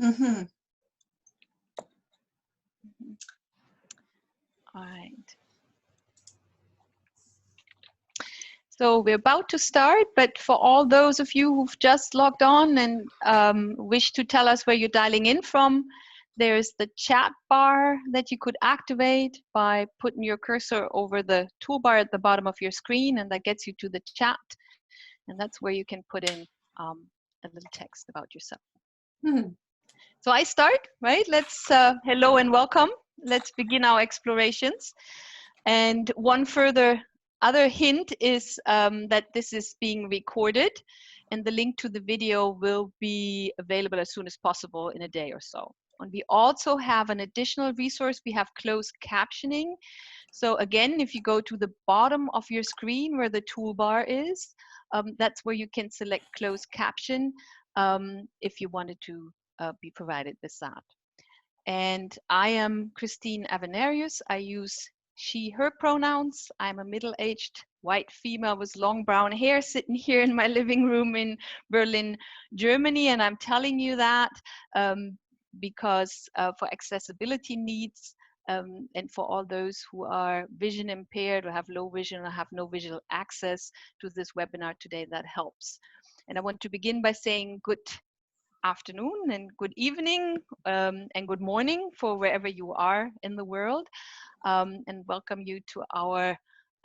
Mm-hmm. All right. So we're about to start, but for all those of you who've just logged on and wish to tell us where you're dialing in from, there's the chat bar that you could activate by putting your cursor over the toolbar at the bottom of your screen, and that gets you to the chat. And that's where you can put in a little text about yourself. Mm-hmm. So I start, right? Let's, hello and welcome. Let's begin our explorations. And one further other hint is that this is being recorded, and the link to the video will be available as soon as possible in a day or so. And we also have an additional resource. We have closed captioning. So again, if you go to the bottom of your screen where the toolbar is, that's where you can select closed caption if you wanted to be provided with that. And I am Christine Avenarius. I use she, her pronouns. I'm a middle-aged white female with long brown hair sitting here in my living room in Berlin, Germany. And I'm telling you that because for accessibility needs and for all those who are vision impaired or have low vision or have no visual access to this webinar today, that helps. And I want to begin by saying good afternoon and good evening and good morning for wherever you are in the world, and welcome you to our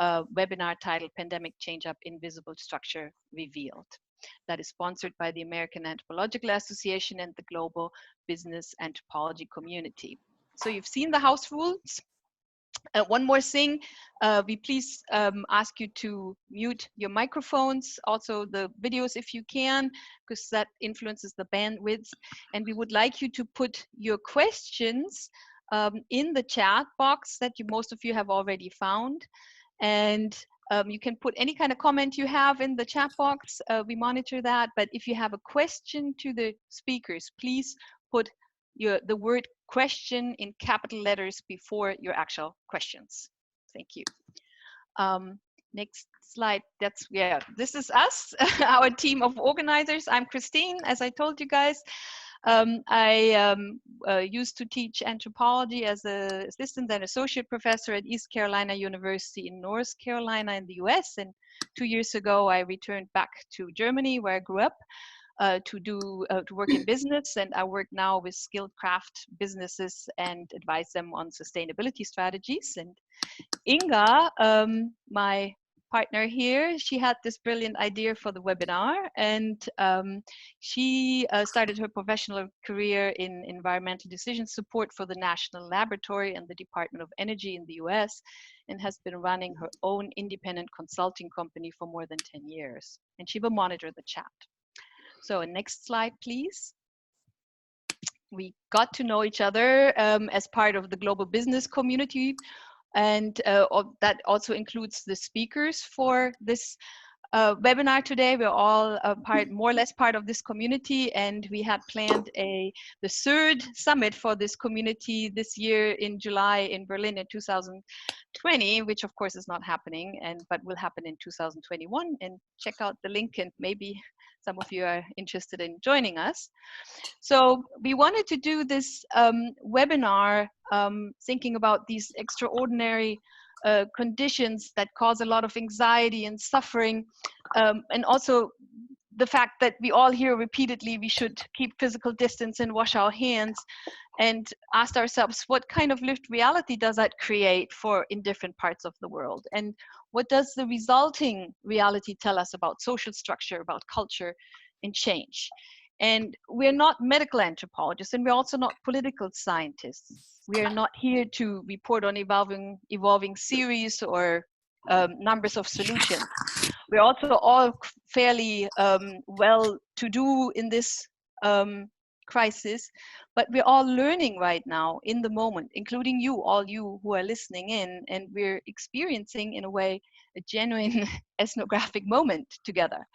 webinar titled Pandemic Change Up Invisible Structure Revealed. That is sponsored by the American Anthropological Association and the Global Business Anthropology Community. So you've seen the house rules. One more thing, we please ask you to mute your microphones, also the videos if you can, because that influences the bandwidth. And we would like you to put your questions in the chat box that most of you have already found. And you can put any kind of comment you have in the chat box. We monitor that. But if you have a question to the speakers, please put the word question in capital letters before your actual questions. Thank you. Next slide. This is us, our team of organizers. I'm Christine, as I told you guys. I used to teach anthropology as an assistant and associate professor at East Carolina University in North Carolina in the US. And 2 years ago, I returned back to Germany, where I grew up. To work in business, and I work now with skilled craft businesses and advise them on sustainability strategies. And Inga, my partner here, she had this brilliant idea for the webinar, and she started her professional career in environmental decision support for the National Laboratory and the Department of Energy in the US, and has been running her own independent consulting company for more than 10 years. And she will monitor the chat. So next slide, please. We got to know each other as part of the global business community, and that also includes the speakers for this webinar today. We're all more or less part of this community, and we had planned the third summit for this community this year in July in Berlin in 2020, which of course is not happening, but will happen in 2021. And check out the link, and maybe some of you are interested in joining us. So we wanted to do this webinar thinking about these extraordinary conditions that cause a lot of anxiety and suffering, and also the fact that we all hear repeatedly we should keep physical distance and wash our hands, and asked ourselves, what kind of lived reality does that create in different parts of the world? And what does the resulting reality tell us about social structure, about culture and change? And we're not medical anthropologists, and we're also not political scientists. We are not here to report on evolving theories or numbers of solutions. We're also all fairly well-to-do in this crisis, but we're all learning right now in the moment, including you, all you who are listening in, and we're experiencing, in a way, a genuine ethnographic moment together.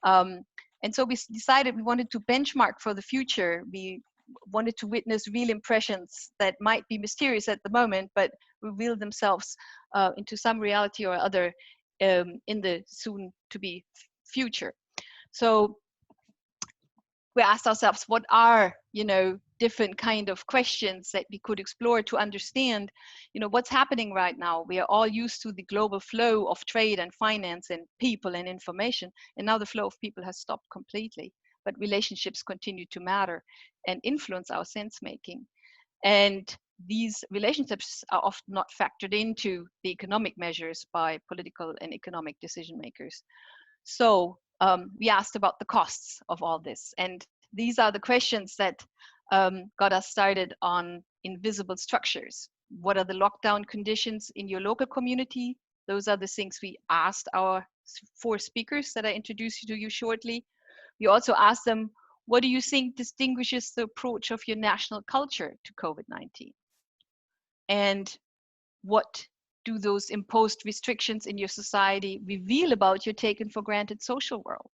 And so we decided we wanted to benchmark for the future. We wanted to witness real impressions that might be mysterious at the moment, but reveal themselves into some reality or other in the soon to be future. So we asked ourselves, what are, different kind of questions that we could explore to understand, what's happening right now. We are all used to the global flow of trade and finance and people and information, and now the flow of people has stopped completely. But relationships continue to matter and influence our sense making. And these relationships are often not factored into the economic measures by political and economic decision makers. So we asked about the costs of all this. And these are the questions that got us started on invisible structures. What are the lockdown conditions in your local community? Those are the things we asked our 4 speakers that I introduce to you shortly. We also asked them, what do you think distinguishes the approach of your national culture to COVID-19? And what do those imposed restrictions in your society reveal about your taken for granted social world?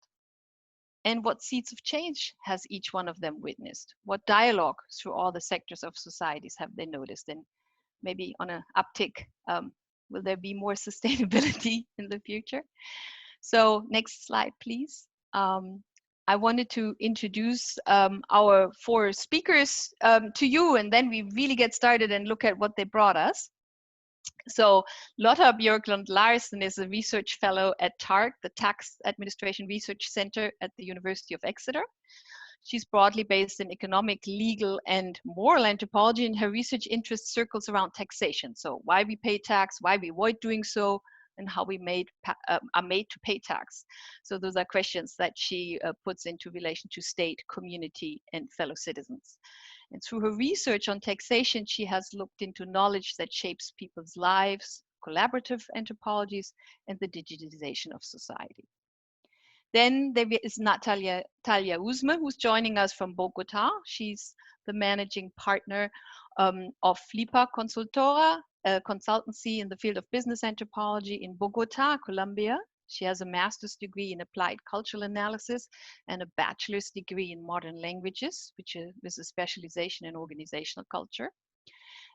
And what seeds of change has each one of them witnessed? What dialogue through all the sectors of societies have they noticed? And maybe on an uptick, will there be more sustainability in the future? So next slide, please. I wanted to introduce our 4 speakers to you, and then we really get started and look at what they brought us. So Lotta Björklund Larsen is a research fellow at TARC, the Tax Administration Research Center at the University of Exeter. She's broadly based in economic, legal, and moral anthropology, and her research interest circles around taxation. So why we pay tax, why we avoid doing so, and how we are made to pay tax. So those are questions that she puts into relation to state, community, and fellow citizens. And through her research on taxation, she has looked into knowledge that shapes people's lives, collaborative anthropologies, and the digitization of society. Then there is Talia Uzme, who's joining us from Bogota. She's the managing partner of Flipa Consultora, a consultancy in the field of business anthropology in Bogota, Colombia. She has a master's degree in applied cultural analysis and a bachelor's degree in modern languages, which is a specialization in organizational culture.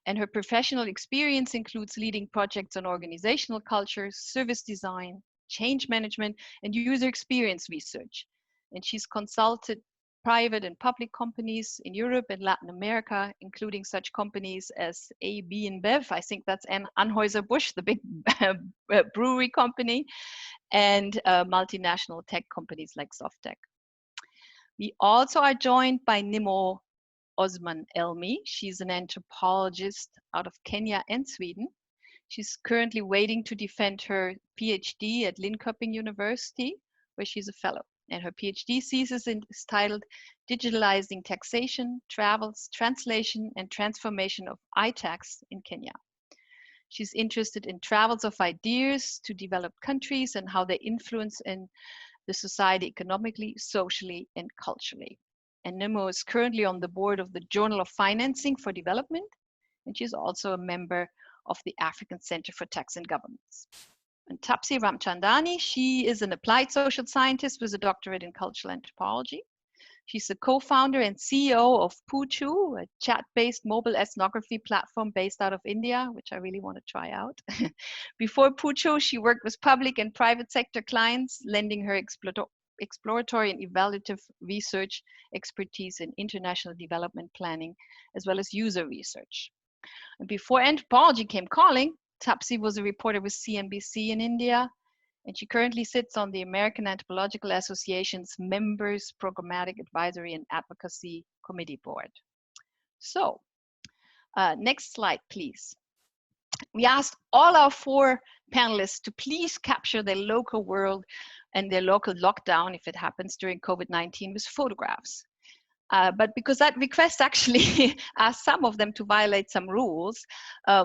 And her professional experience includes leading projects on organizational culture, service design, change management, and user experience research. And she's consulted private and public companies in Europe and Latin America, including such companies as AB InBev, I think that's Anheuser-Busch, the big brewery company, and multinational tech companies like Softtek. We also are joined by Nimo Osman Elmi. She's an anthropologist out of Kenya and Sweden. She's currently waiting to defend her PhD at Linköping University, where she's a fellow. And her PhD thesis is titled Digitalizing Taxation, Travels, Translation, and Transformation of iTax in Kenya. She's interested in travels of ideas to developed countries and how they influence in the society economically, socially, and culturally. And Nimo is currently on the board of the Journal of Financing for Development, and she's also a member of the African Center for Tax and Governance. And Tapsi Ramchandani, she is an applied social scientist with a doctorate in cultural anthropology. She's the co-founder and CEO of Poochu, a chat-based mobile ethnography platform based out of India, which I really want to try out. Before Poochu, she worked with public and private sector clients, lending her exploratory and evaluative research expertise in international development planning, as well as user research. And before anthropology came calling, Tapsi was a reporter with CNBC in India, and she currently sits on the American Anthropological Association's Members Programmatic Advisory and Advocacy Committee Board. So, next slide, please. We asked all our 4 panelists to please capture their local world and their local lockdown, if it happens during COVID-19, with photographs. But because that request actually asked some of them to violate some rules,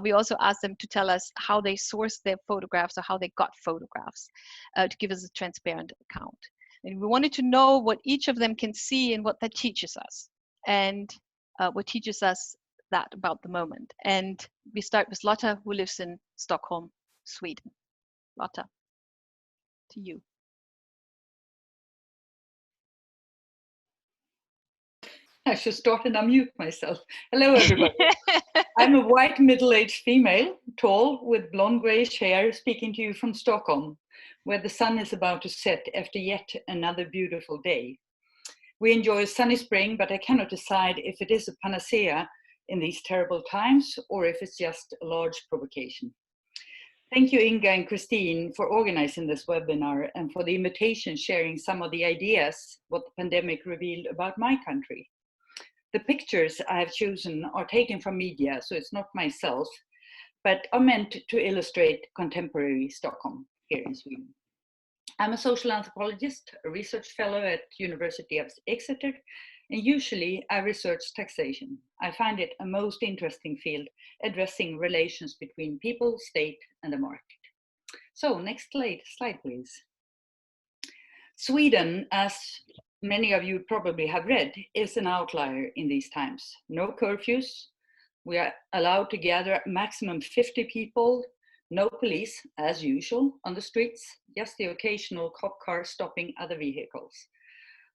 we also asked them to tell us how they sourced their photographs or how they got photographs to give us a transparent account. And we wanted to know what each of them can see and what that teaches us, and what teaches us that about the moment. And we start with Lotta, who lives in Stockholm, Sweden. Lotta, to you. I should start and unmute myself. Hello, everybody. I'm a white middle-aged female, tall, with blonde grayish hair, speaking to you from Stockholm, where the sun is about to set after yet another beautiful day. We enjoy a sunny spring, but I cannot decide if it is a panacea in these terrible times or if it's just a large provocation. Thank you, Inga and Christine, for organizing this webinar and for the invitation sharing some of the ideas what the pandemic revealed about my country. The pictures I have chosen are taken from media, so it's not myself, but are meant to illustrate contemporary Stockholm here in Sweden. I'm a social anthropologist, a research fellow at University of Exeter, and usually I research taxation. I find it a most interesting field addressing relations between people, state, and the market. So next slide, please. Sweden, as many of you probably have read, is an outlier in these times. No curfews. We are allowed to gather maximum 50 people. No police, as usual, on the streets, just the occasional cop car stopping other vehicles.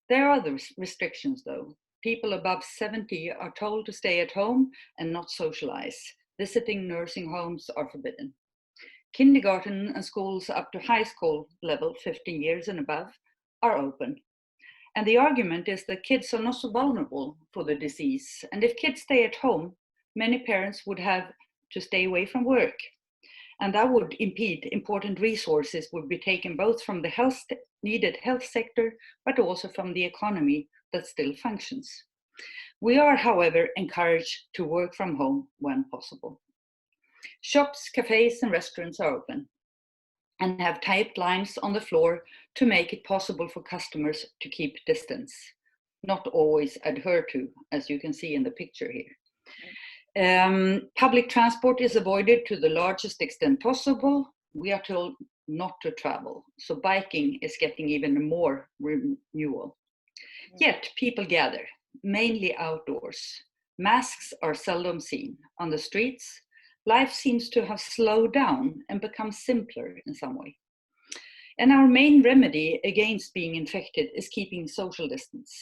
There are other restrictions though. People above 70 are told to stay at home and not socialize. Visiting nursing homes are forbidden. Kindergarten and schools up to high school level, 15 years and above, are open. And the argument is that kids are not so vulnerable for the disease. And if kids stay at home, many parents would have to stay away from work. And that would impede important resources would be taken both from the needed health sector, but also from the economy that still functions. We are, however, encouraged to work from home when possible. Shops, cafes, and restaurants are open and have typed lines on the floor to make it possible for customers to keep distance, not always adhere to, as you can see in the picture here. Public transport is avoided to the largest extent possible. We are told not to travel, so biking is getting even more renewal. Yet people gather, mainly outdoors. Masks are seldom seen on the streets. Life seems to have slowed down and become simpler in some way. And our main remedy against being infected is keeping social distance,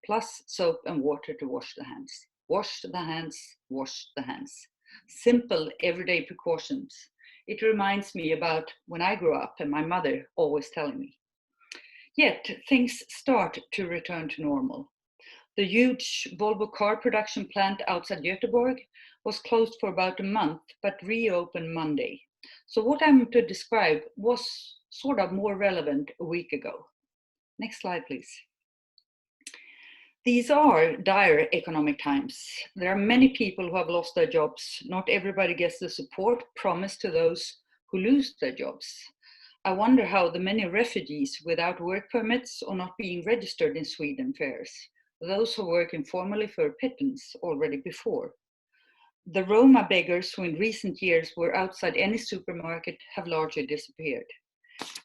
plus soap and water to wash the hands. Wash the hands, wash the hands. Simple everyday precautions. It reminds me about when I grew up and my mother always telling me. Yet things start to return to normal. The huge Volvo car production plant outside Göteborg was closed for about a month, but reopened Monday. So what I'm to describe was sort of more relevant a week ago. Next slide, please. These are dire economic times. There are many people who have lost their jobs. Not everybody gets the support promised to those who lose their jobs. I wonder how the many refugees without work permits or not being registered in Sweden fares. Those who work informally for a pittance already before. The Roma beggars who in recent years were outside any supermarket have largely disappeared.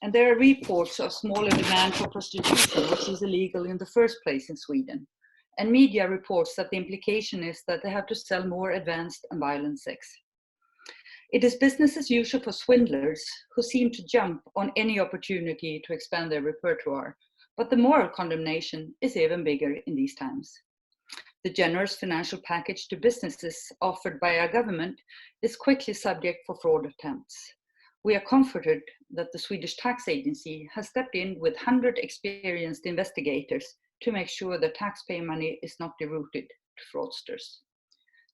And there are reports of smaller demand for prostitution, which is illegal in the first place in Sweden. And media reports that the implication is that they have to sell more advanced and violent sex. It is business as usual for swindlers who seem to jump on any opportunity to expand their repertoire, but the moral condemnation is even bigger in these times. The generous financial package to businesses offered by our government is quickly subject for fraud attempts. We are comforted that the Swedish Tax Agency has stepped in with 100 experienced investigators to make sure that taxpayer money is not diverted to fraudsters.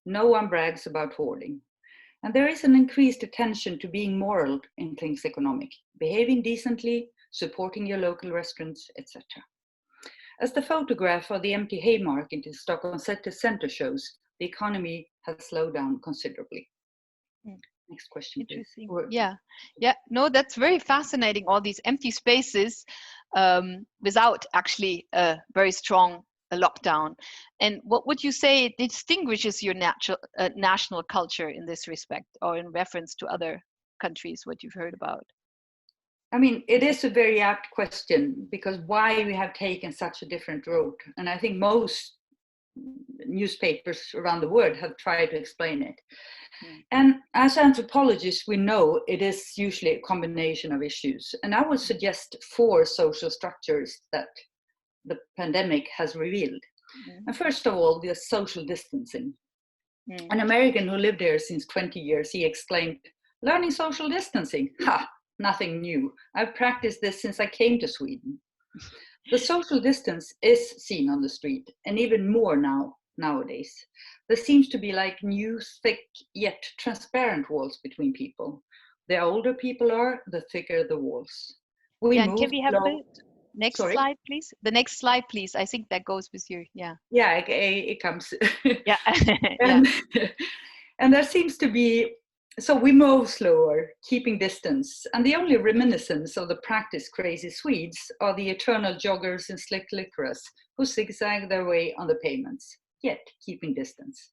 No one brags about hoarding. And there is an increased attention to being moral in things economic, behaving decently, supporting your local restaurants, etc. As the photograph of the empty Haymarket in Stockholm City Center shows, the economy has slowed down considerably. Next question, please. Yeah. No, that's very fascinating. All these empty spaces without actually a very strong lockdown. And what would you say distinguishes your national culture in this respect, or in reference to other countries, what you've heard about? I mean, it is a very apt question, because why we have taken such a different road. And I think most newspapers around the world have tried to explain it. And as anthropologists, we know it is usually a combination of issues. And I would suggest 4 social structures that the pandemic has revealed. And first of all, the social distancing. An American who lived there since 20 years, he exclaimed, "Learning social distancing? Ha, nothing new. I've practiced this since I came to Sweden." The social distance is seen on the street, and even more nowadays. There seems to be like new, thick, yet transparent walls between people. The older people are, the thicker the walls. We Yeah, and can move we have slow. the next Sorry? slide, please? The next slide, please. I think that goes with your, yeah. Yeah, it comes. Yeah. Yeah. and, and there seems to be, so we move slower, keeping distance. And the only reminiscence of the practice crazy Swedes are the eternal joggers in slick licorice who zigzag their way on the pavements, yet keeping distance.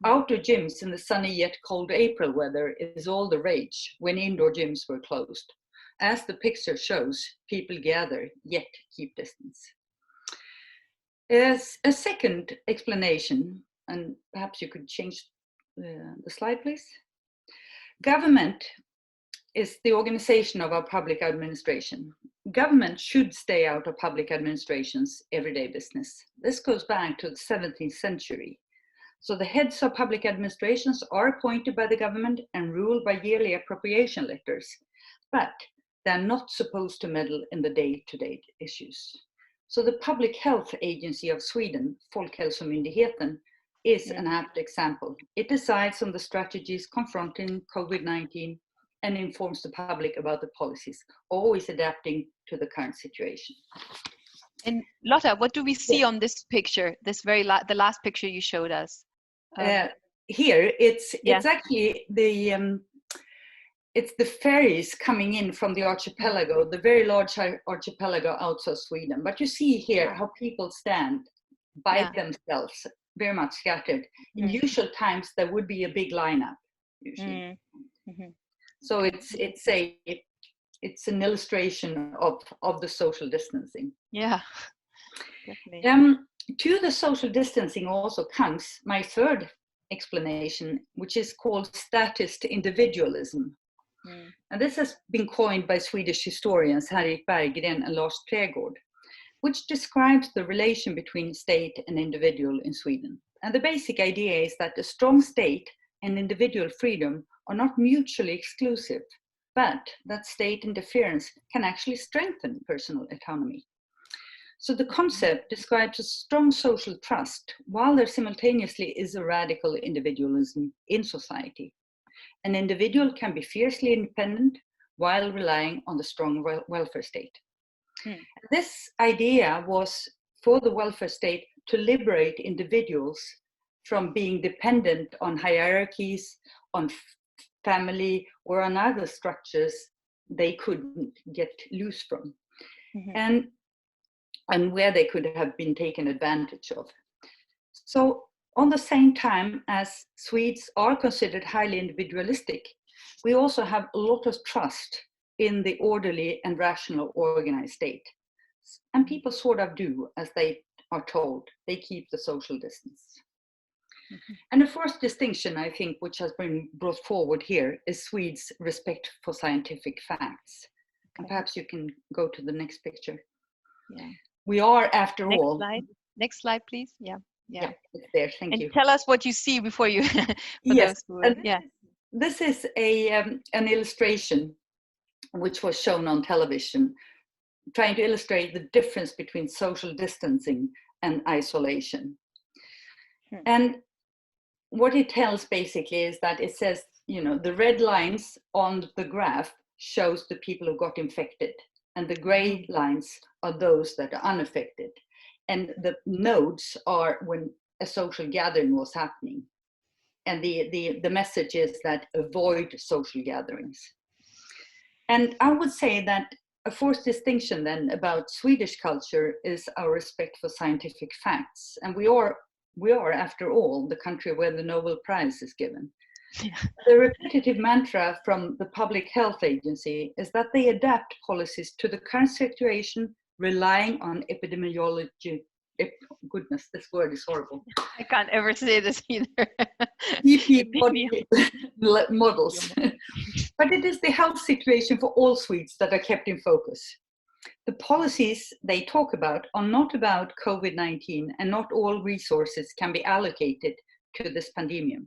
Outdoor gyms in the sunny yet cold April weather is all the rage when indoor gyms were closed. As the picture shows, people gather yet keep distance. As a second explanation, and perhaps you could change the slide, please. Government is the organization of our public administration. Government should stay out of public administration's everyday business. This goes back to the 17th century. So the heads of public administrations are appointed by the government and ruled by yearly appropriation letters, but they're not supposed to meddle in the day-to-day issues. So the Public Health Agency of Sweden, Folkhälsomyndigheten, is an apt example. It decides on the strategies confronting COVID-19 and informs the public about the policies, always adapting to the current situation. And Lotta, what do we see on this picture? This the last picture you showed us. Here, it's actually the it's the ferries coming in from the archipelago, the very large archipelago outside Sweden. But you see here how people stand by themselves, very much scattered. In usual times, there would be a big lineup, usually. So it's an illustration of the social distancing. Yeah, definitely. To the social distancing also comes my third explanation, which is called statist individualism. And this has been coined by Swedish historians Henrik Berggren and Lars Trägård, which describes the relation between state and individual in Sweden. And the basic idea is that a strong state and individual freedom are not mutually exclusive, but that state interference can actually strengthen personal autonomy. So the concept describes a strong social trust, while there simultaneously is a radical individualism in society. An individual can be fiercely independent while relying on the strong welfare state. This idea was for the welfare state to liberate individuals from being dependent on hierarchies, on family, or on other structures they couldn't get loose from, and where they could have been taken advantage of. So, on the same time as Swedes are considered highly individualistic, we also have a lot of trust in the orderly and rational organized state. And people sort of do as they are told. They keep the social distance. And the first distinction, I think, which has been brought forward here is Swedes' respect for scientific facts. And perhaps you can go to the next picture. Yeah. We are, after all. Next slide, please. Yeah, it's there. Thank you. And tell us what you see before you. This is an illustration which was shown on television, trying to illustrate the difference between social distancing and isolation. And what it tells basically is that it says, the red lines on the graph shows the people who got infected, and the gray lines are those that are unaffected. And the nodes are when a social gathering was happening. And the message is that avoid social gatherings. And I would say that a fourth distinction then about Swedish culture is our respect for scientific facts. And we are, after all, the country where the Nobel Prize is given. Yeah. The repetitive mantra from the Public Health Agency is that they adapt policies to the current situation, relying on epidemiology. Goodness, this word is horrible. I can't ever say this either. Models. But it is the health situation for all Swedes that are kept in focus. The policies they talk about are not about COVID-19, and not all resources can be allocated to this pandemic.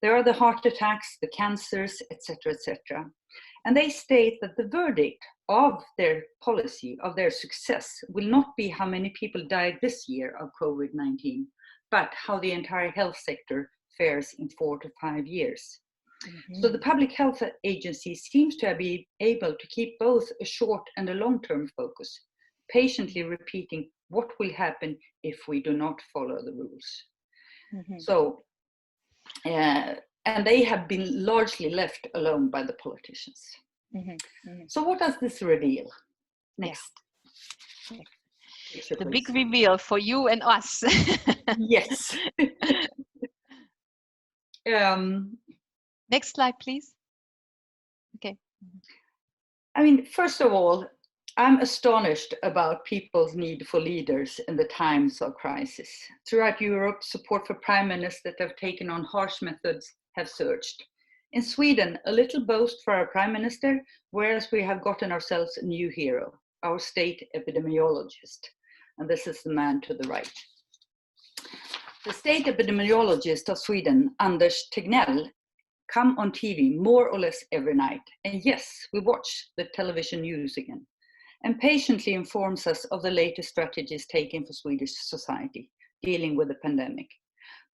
There are the heart attacks, the cancers, etc., etc. And they state that the verdict of their policy, of their success, will not be how many people died this year of COVID-19, but how the entire health sector fares in 4 to 5 years. So the Public Health Agency seems to be able to keep both a short and a long-term focus, patiently repeating what will happen if we do not follow the rules. So, and they have been largely left alone by the politicians. So what does this reveal? Next. Yeah. Picture, the please. big reveal for you and us. Yes. Next slide, please. Okay. I mean, first of all, I'm astonished about people's need for leaders in the times of crisis. Throughout Europe, support for prime ministers that have taken on harsh methods have surged. In Sweden, a little boast for our prime minister, whereas we have gotten ourselves a new hero, our state epidemiologist. And this is the man to the right. The state epidemiologist of Sweden, Anders Tegnell, come on TV more or less every night. And yes, we watch the television news again, and patiently informs us of the latest strategies taken for Swedish society dealing with the pandemic.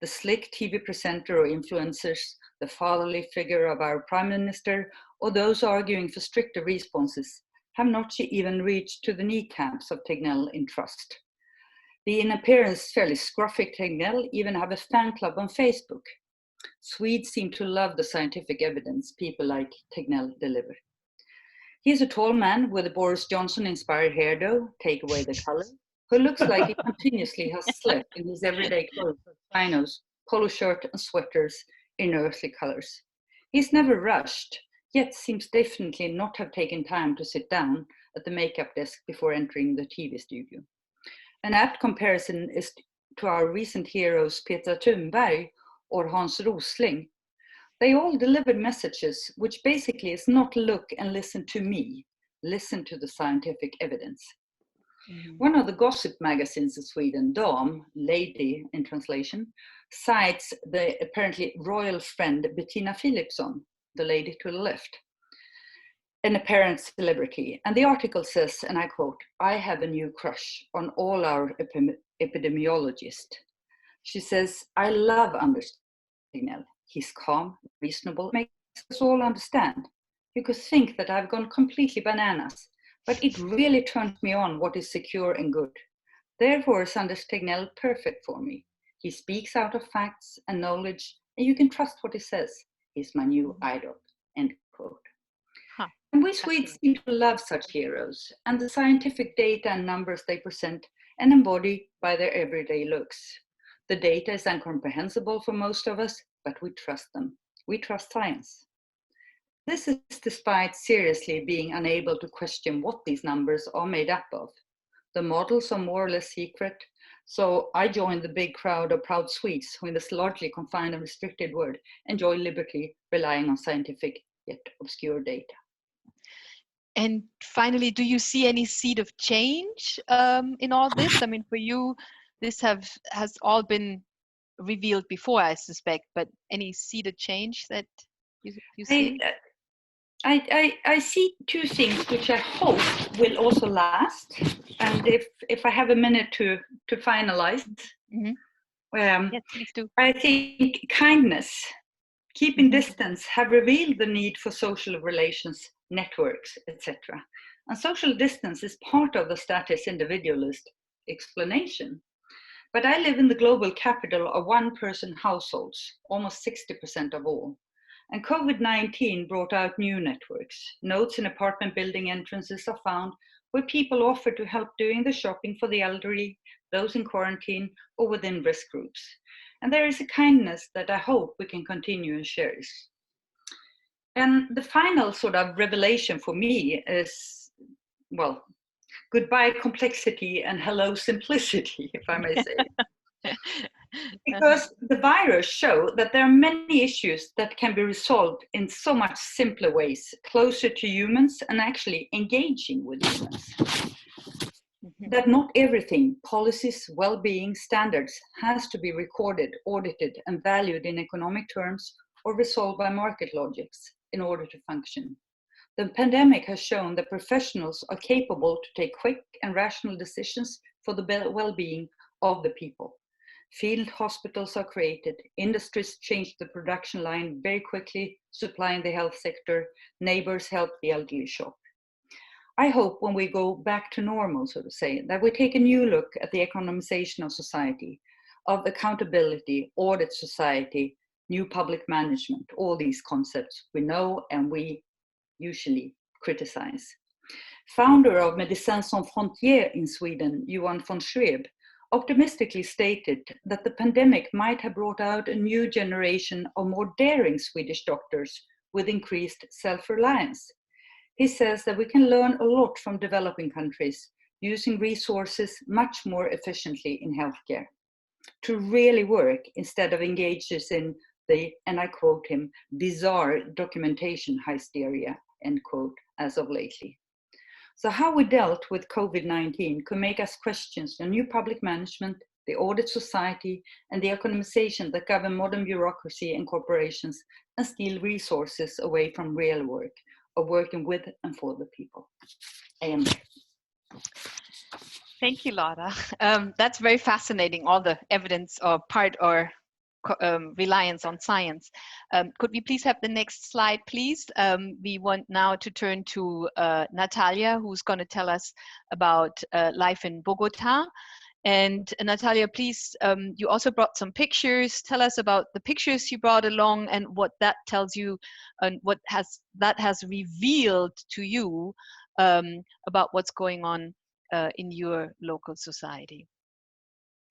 The slick TV presenter or influencers, the fatherly figure of our prime minister, or those arguing for stricter responses have not even reached to the kneecaps of Tegnell in trust. The in appearance fairly scruffy Tegnell even have a fan club on Facebook. Swedes seem to love the scientific evidence people like Tegnell deliver. He is a tall man with a Boris Johnson-inspired hairdo, take away the color, who looks like he continuously has slept in his everyday clothes of chinos, polo shirt and sweaters in earthly colors. He's never rushed, yet seems definitely not have taken time to sit down at the makeup desk before entering the TV studio. An apt comparison is to our recent heroes Petra Thunberg or Hans Rosling. They all delivered messages which basically is not look and listen to me, listen to the scientific evidence. One of the gossip magazines in Sweden, Dam, lady in translation, cites the apparently royal friend Bettina Philipsson, the lady to the left, an apparent celebrity. And the article says, and I quote, "I have a new crush on all our epidemiologists." She says, "I love Anders Tegnell. He's calm, reasonable, makes us all understand. You could think that I've gone completely bananas, but it really turns me on what is secure and good. Therefore is Anders Tegnell perfect for me. He speaks out of facts and knowledge, and you can trust what he says. He's my new idol," end quote. And we Swedes seem to love such heroes, and the scientific data and numbers they present and embody by their everyday looks. The data is incomprehensible for most of us, but we trust them. We trust science. This is despite seriously being unable to question what these numbers are made up of. The models are more or less secret, so I joined the big crowd of proud Swedes who, in this largely confined and restricted world, enjoy liberty relying on scientific yet obscure data. And finally, do you see any seed of change in all this? I mean, for you, this has all been revealed before, I suspect, but any seed of change that you see? I see two things which I hope will also last. And if I have a minute to finalize, Yes, please do. I think kindness, keeping distance have revealed the need for social relations, networks, etc. And social distance is part of the status individualist explanation. But I live in the global capital of one-person households, almost 60% of all. And COVID-19 brought out new networks. Notes in apartment building entrances are found where people offer to help doing the shopping for the elderly, those in quarantine, or within risk groups. And there is a kindness that I hope we can continue and cherish. And the final sort of revelation for me is, well, goodbye complexity and hello simplicity, if I may say. Because the virus show that there are many issues that can be resolved in so much simpler ways, closer to humans and actually engaging with humans. That not everything, policies, well-being, standards, has to be recorded, audited, and valued in economic terms or resolved by market logics in order to function. The pandemic has shown that professionals are capable to take quick and rational decisions for the well-being of the people. Field hospitals are created, industries change the production line very quickly, supplying the health sector, neighbors help the elderly shop. I hope when we go back to normal, so to say, that we take a new look at the economization of society, of accountability, audit society, new public management, all these concepts we know and we usually criticize. Founder of Médecins Sans Frontières in Sweden, Johan von Schreeb, optimistically stated that the pandemic might have brought out a new generation of more daring Swedish doctors with increased self-reliance. He says that we can learn a lot from developing countries using resources much more efficiently in healthcare to really work instead of engaging in the, and I quote him, bizarre documentation hysteria, end quote, as of lately. So how we dealt with COVID-19 could make us question the new public management, the audit society, and the economization that govern modern bureaucracy and corporations and steal resources away from real work of working with and for the people. I am there. Thank you, Laura. That's very fascinating, all the evidence or part or reliance on science. Could we please have the next slide, please? We want now to turn to Natalia, who's going to tell us about life in Bogota. And Natalia, please, you also brought some pictures. Tell us about the pictures you brought along and what that tells you and what that has revealed to you about what's going on in your local society.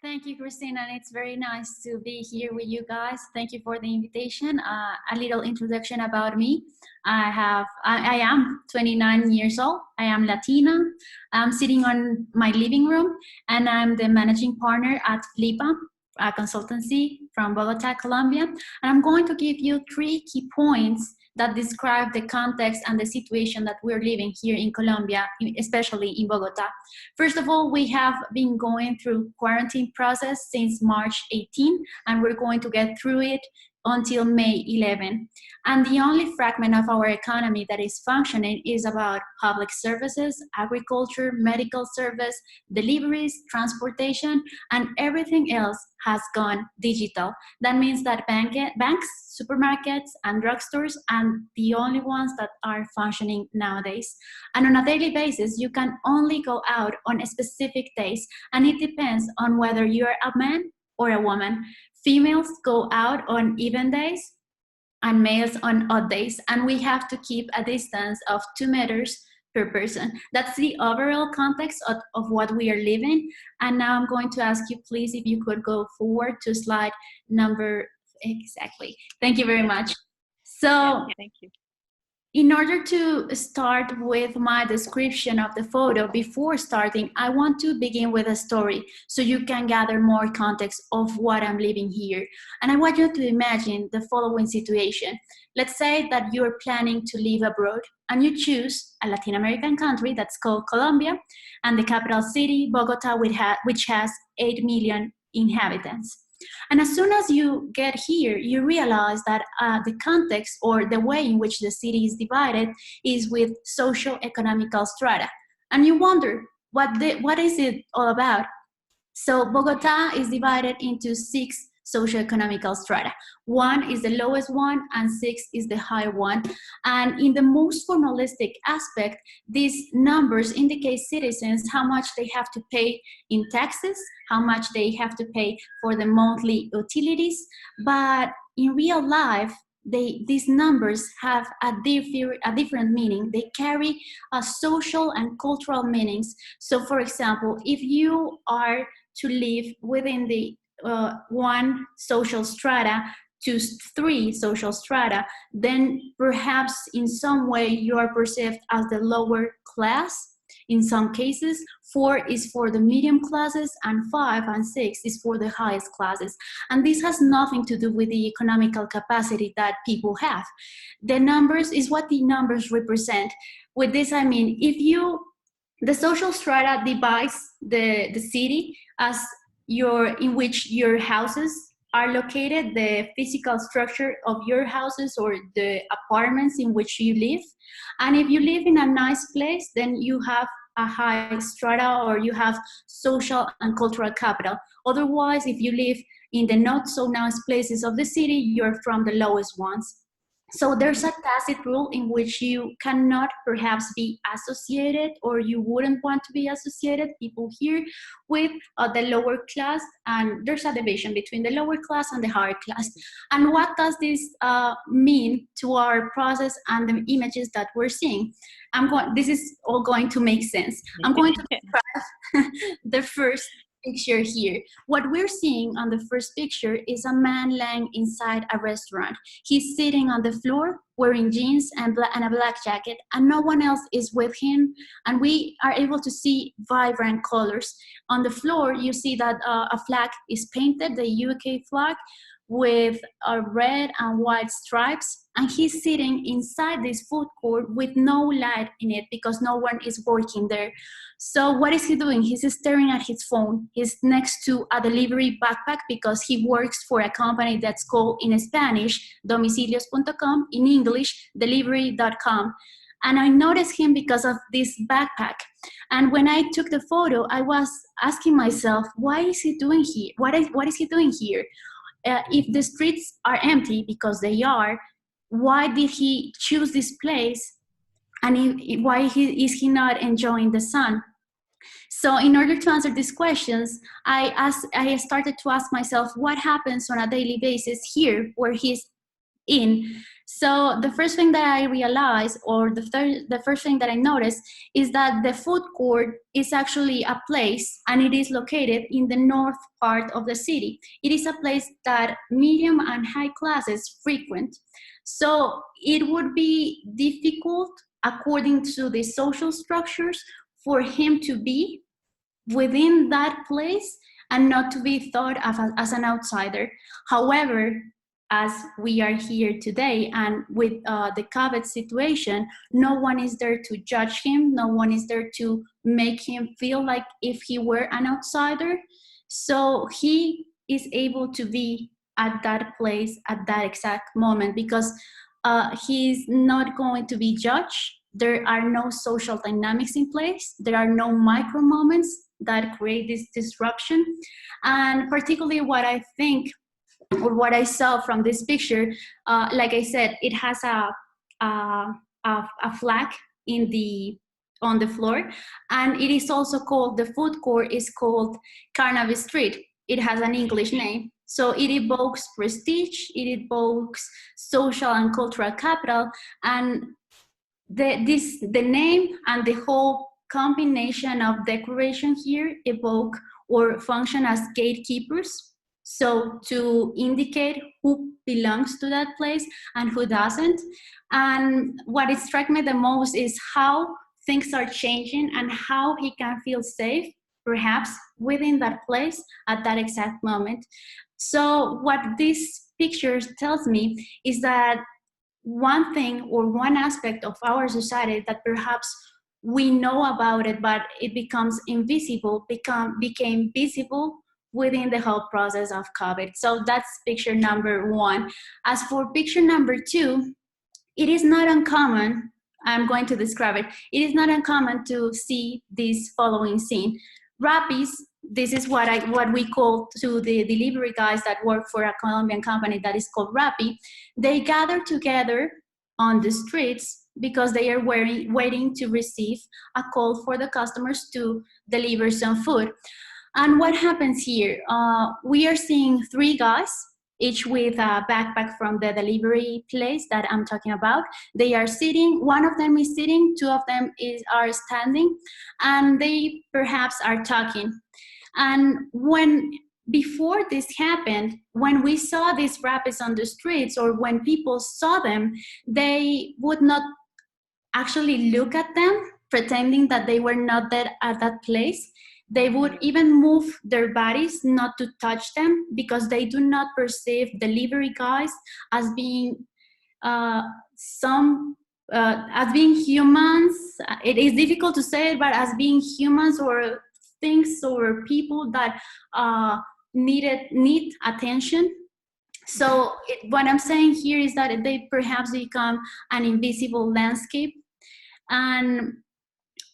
Thank you, Christina, and it's very nice to be here with you guys. Thank you for the invitation. A little introduction about me. I am 29 years old. I am Latina. I'm sitting on my living room, and I'm the managing partner at FLIPA, a consultancy from Bogota, Colombia. And I'm going to give you 3 key points that describe the context and the situation that we're living here in Colombia, especially in Bogota. First of all, we have been going through quarantine process since March 18, and we're going to get through it until May 11. And the only fragment of our economy that is functioning is about public services, agriculture, medical service, deliveries, transportation, and everything else has gone digital. That means that banks, supermarkets, and drugstores are the only ones that are functioning nowadays. And on a daily basis, you can only go out on specific days, and it depends on whether you're a man or a woman. Females go out on even days and males on odd days, and we have to keep a distance of 2 meters per person. That's the overall context of what we are living. And now I'm going to ask you, please, if you could go forward to slide number, exactly. Thank you very much. So, thank you. In order to start with my description of the photo, before starting, I want to begin with a story so you can gather more context of what I'm living here. And I want you to imagine the following situation. Let's say that you're planning to live abroad and you choose a Latin American country that's called Colombia and the capital city, Bogota, which has 8 million inhabitants. And as soon as you get here, you realize that the context or the way in which the city is divided is with socio-economical strata. And you wonder, what is it all about? So Bogota is divided into 6 socio-economical strata. 1 is the lowest one and 6 is the high one. And in the most formalistic aspect, these numbers indicate citizens how much they have to pay in taxes, how much they have to pay for the monthly utilities. But in real life, these numbers have a different meaning. They carry social and cultural meanings. So for example, if you are to live within the 1 social strata to 3 social strata, then perhaps in some way you are perceived as the lower class. In some cases, 4 is for the medium classes and 5 and 6 is for the highest classes. And this has nothing to do with the economical capacity that people have. The numbers is what the numbers represent. With this, I mean, the social strata divides the city as in which your houses are located the physical structure of your houses or the apartments in which you live. And if you live in a nice place, then you have a high strata, or you have social and cultural capital. Otherwise, if you live in the not so nice places of the city, you're from the lowest ones. So there's a tacit rule in which you cannot perhaps be associated, or you wouldn't want to be associated, people here, with the lower class, and there's a division between the lower class and the higher class. And what does this mean to our process and the images that we're seeing? This is all going to make sense. I'm going to describe the first picture here. What we're seeing on the first picture is a man lying inside a restaurant. He's sitting on the floor wearing jeans and a black jacket, and no one else is with him, and we are able to see vibrant colors. On the floor, you see that a flag is painted, the UK flag, with red and white stripes, and he's sitting inside this food court with no light in it because no one is working there. So what is he doing? He's staring at his phone. He's next to a delivery backpack because he works for a company that's called, in Spanish, domicilios.com, in English, delivery.com. And I noticed him because of this backpack. And when I took the photo, I was asking myself, why is he doing here? What is he doing here? If the streets are empty, because they are, why did he choose this place? And why is he not enjoying the sun? So in order to answer these questions, I started to ask myself, what happens on a daily basis here where he's in? So the first thing that I realized, or the first thing that I noticed, is that the food court is actually a place, and it is located in the north part of the city. It is a place that medium and high classes frequent. So it would be difficult, according to the social structures, for him to be within that place and not to be thought of as an outsider. However, as we are here today, and with the COVID situation, no one is there to judge him, no one is there to make him feel like if he were an outsider. So he is able to be at that place at that exact moment because he's not going to be judged. There are no social dynamics in place. There are no micro moments that create this disruption. And particularly what I think, or what I saw from this picture, like I said, it has a flag on the floor, and it is also called, the food court is called Carnaby Street. It has an English name, so it evokes prestige, it evokes social and cultural capital, and the name and the whole combination of decoration here evoke or function as gatekeepers. So to indicate who belongs to that place and who doesn't. And what it struck me the most is how things are changing and how he can feel safe, perhaps, within that place at that exact moment. So what this picture tells me is that one thing or one aspect of our society that perhaps we know about it, but it becomes invisible, became visible within the whole process of COVID. So that's picture number one. As for picture number two, it is not uncommon, I'm going to describe it, it is not uncommon to see this following scene. Rappies, this is what we call to the delivery guys that work for a Colombian company that is called Rappi. They gather together on the streets because they are waiting to receive a call for the customers to deliver some food. And what happens here? We are seeing three guys, each with a backpack from the delivery place that I'm talking about. They are sitting, one of them is sitting, two of them are standing, and they perhaps are talking. And before this happened, when we saw these Rappies on the streets, or when people saw them, they would not actually look at them, pretending that they were not there at that place. They would even move their bodies not to touch them because they do not perceive delivery guys as being as being humans. It is difficult to say it, but as being humans or things or people that need attention So what I'm saying here is that they perhaps become an invisible landscape. And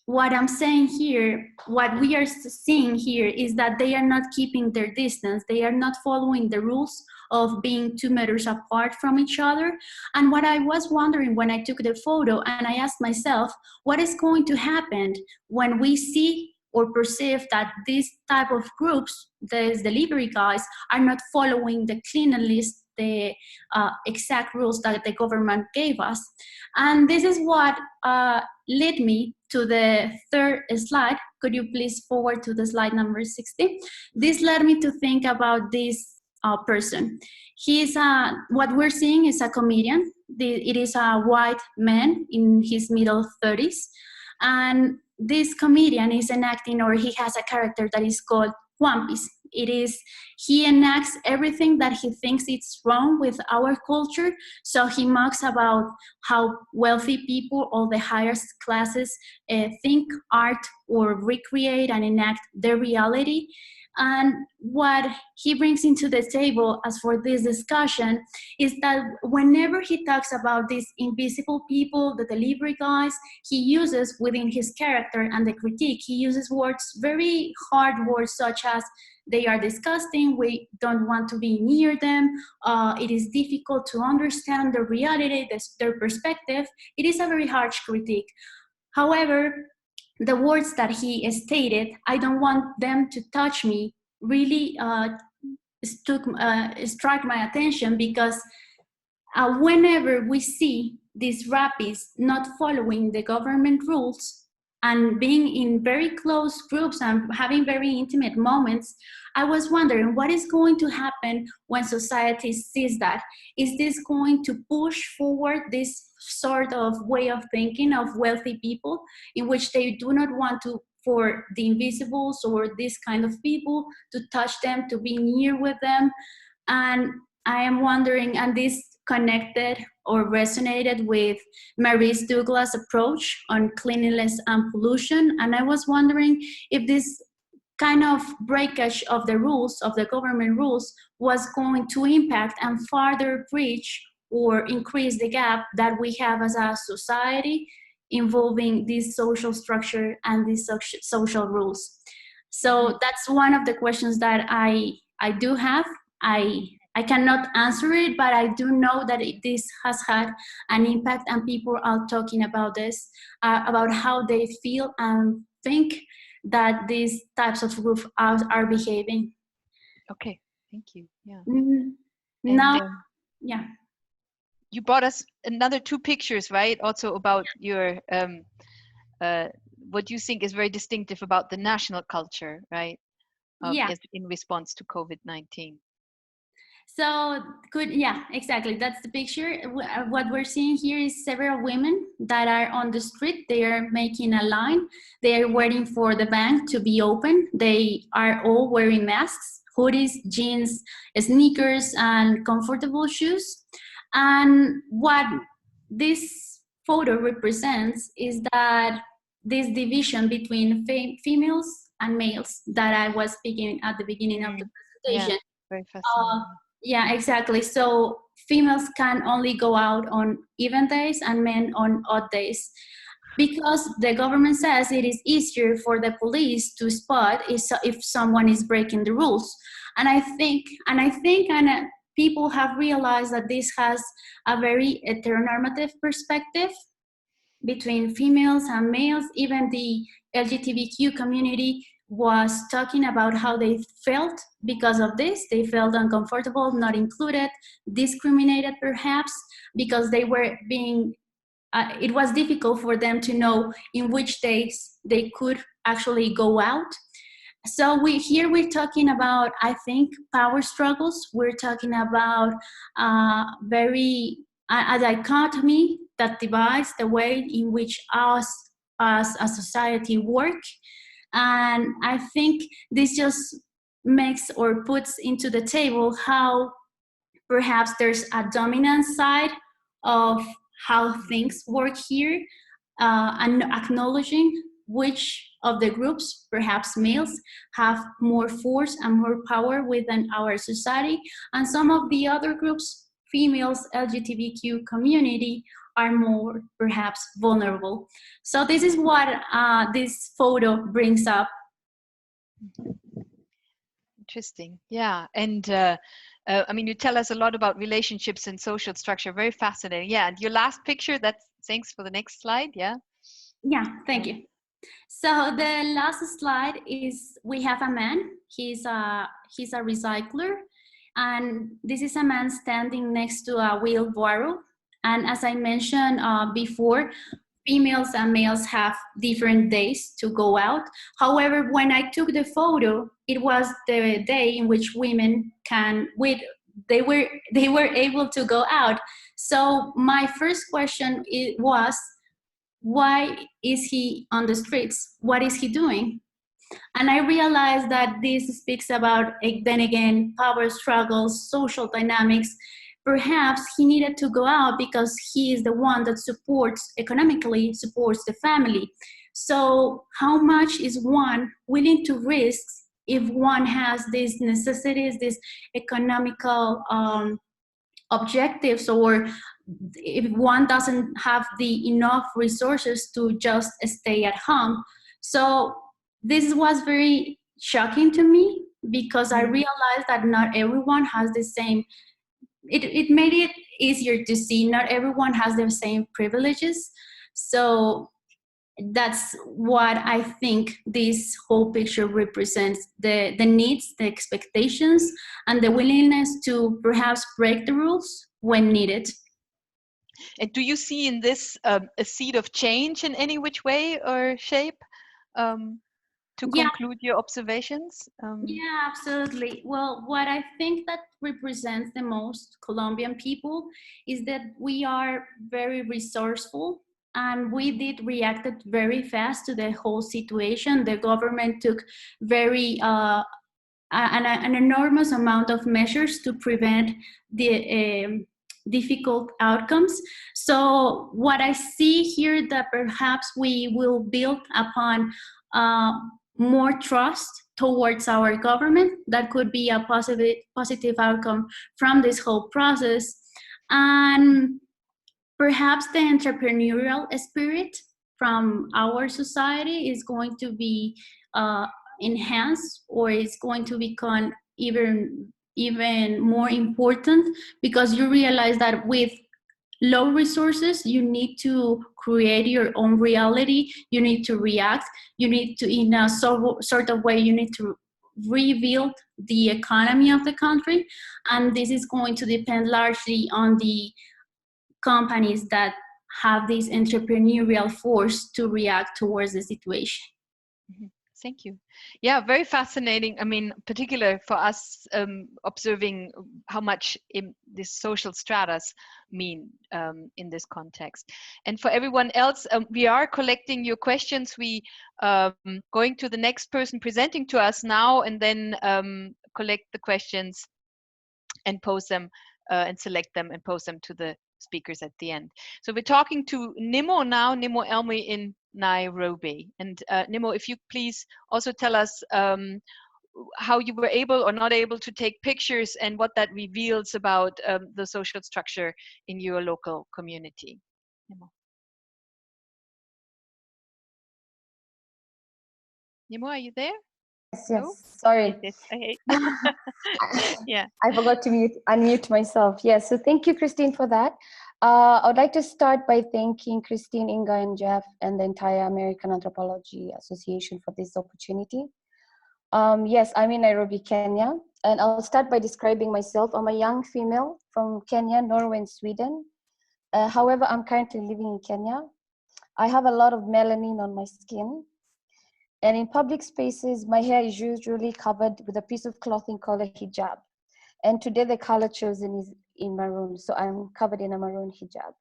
what I'm saying here, what we are seeing here is that they are not keeping their distance. They are not following the rules of being 2 meters apart from each other. And what I was wondering when I took the photo, and I asked myself, what is going to happen when we see or perceive that these type of groups, these delivery guys, are not following the cleanliness, the exact rules that the government gave us. And this is what led me to the third slide. Could you please forward to the slide number 60? This led me to think about this person. He's what we're seeing is a comedian. It is a white man in his middle 30s. And this comedian is enacting, or he has a character that is called One Piece. He enacts everything that he thinks it's wrong with our culture. So he mocks about how wealthy people, all the highest classes, think, art, or recreate and enact their reality. And what he brings into the table as for this discussion is that whenever he talks about these invisible people, the delivery guys, he uses within his character and the critique, he uses words, very hard words, such as they are disgusting, we don't want to be near them, it is difficult to understand their reality, their perspective. It is a very harsh critique. However, the words that he stated, I don't want them to touch me, really struck my attention, because whenever we see these rappies not following the government rules and being in very close groups and having very intimate moments, I was wondering what is going to happen when society sees that. Is this going to push forward this sort of way of thinking of wealthy people, in which they do not want for the invisibles or this kind of people to touch them, to be near with them? And I am wondering, and this connected or resonated with Maurice Douglas' approach on cleanliness and pollution. And I was wondering if this kind of breakage of the rules, of the government rules, was going to impact and further breach or increase the gap that we have as a society involving this social structure and these social rules. So that's one of the questions that I do have. I cannot answer it, but I do know that this has had an impact, and people are talking about this, about how they feel and think that these types of groups are behaving. Okay, thank you. Yeah. Now, yeah. You brought us another 2 pictures, right? Also about your what you think is very distinctive about the national culture, right? Yeah. In response to COVID-19. So yeah, exactly. That's the picture. What we're seeing here is several women that are on the street. They are making a line. They are waiting for the bank to be open. They are all wearing masks, hoodies, jeans, sneakers, and comfortable shoes. And what this photo represents is that this division between females and males that I was speaking at the beginning of the presentation. Yeah, very fascinating. Yeah, exactly. So females can only go out on even days and men on odd days, because the government says it is easier for the police to spot if someone is breaking the rules. And I think people have realized that this has a very heteronormative perspective between females and males. Even the LGBTQ community was talking about how they felt because of this. They felt uncomfortable, not included, discriminated perhaps, because they were being, it was difficult for them to know in which days they could actually go out. So we're talking about, I think, power struggles. We're talking about a dichotomy that divides the way in which us as a society work. And I think this just makes or puts into the table how perhaps there's a dominant side of how things work here, and acknowledging which of the groups, perhaps males, have more force and more power within our society, and some of the other groups, females, LGBTQ community, are more perhaps vulnerable. So this is what this photo brings up. Interesting. Yeah. And I mean, you tell us a lot about relationships and social structure. Very fascinating. Yeah. And your last picture, thanks for the next slide. Yeah. Yeah, thank you. So the last slide is, we have a man. He's a recycler. And this is a man standing next to a wheelbarrow. And as I mentioned before, females and males have different days to go out. However, when I took the photo, it was the day in which women they were able to go out. So my first question was, why is he on the streets? What is he doing? And I realized that this speaks about, then again, power struggles, social dynamics. Perhaps he needed to go out because he is the one that economically supports the family. So how much is one willing to risk if one has these necessities, these economical objectives, or if one doesn't have the enough resources to just stay at home? So this was very shocking to me, because I realized that not everyone has the same, it made it easier to see not everyone has the same privileges. So that's what I think this whole picture represents: the needs, the expectations, and the willingness to perhaps break the rules when needed. And do you see in this a seed of change in any which way or shape? To conclude your observations? Yeah, absolutely. Well, what I think that represents the most Colombian people is that we are very resourceful, and we did reacted very fast to the whole situation. The government took an enormous amount of measures to prevent the difficult outcomes. So what I see here, that perhaps we will build upon more trust towards our government. That could be a positive outcome from this whole process. And perhaps the entrepreneurial spirit from our society is going to be enhanced, or is going to become even more important, because you realize that with low resources, you need to create your own reality. You need to react. You need to, in a sort of way, you need to rebuild the economy of the country. And this is going to depend largely on the companies that have this entrepreneurial force to react towards the situation. Mm-hmm. Thank you. Yeah, very fascinating. I mean, particular for us, observing how much these social stratas mean in this context. And for everyone else, we are collecting your questions. We going to the next person presenting to us now, and then collect the questions and pose them and select them and pose them to the speakers at the end. So we're talking to Nimo now, Nimo Elmi in Nairobi. And Nimo, if you please also tell us how you were able or not able to take pictures, and what that reveals about the social structure in your local community. Nimo. Nimo, are you there? Yes, Oh, sorry. Yeah. I forgot to unmute myself. Yes, so thank you, Christine, for that. I would like to start by thanking Christine, Inga, and Jeff, and the entire American Anthropology Association for this opportunity. Yes, I'm in Nairobi, Kenya, and I'll start by describing myself. I'm a young female from Kenya, Norway, and Sweden. However, I'm currently living in Kenya. I have a lot of melanin on my skin. And in public spaces, my hair is usually covered with a piece of clothing called a hijab. And today the color chosen is in maroon, so I'm covered in a maroon hijab.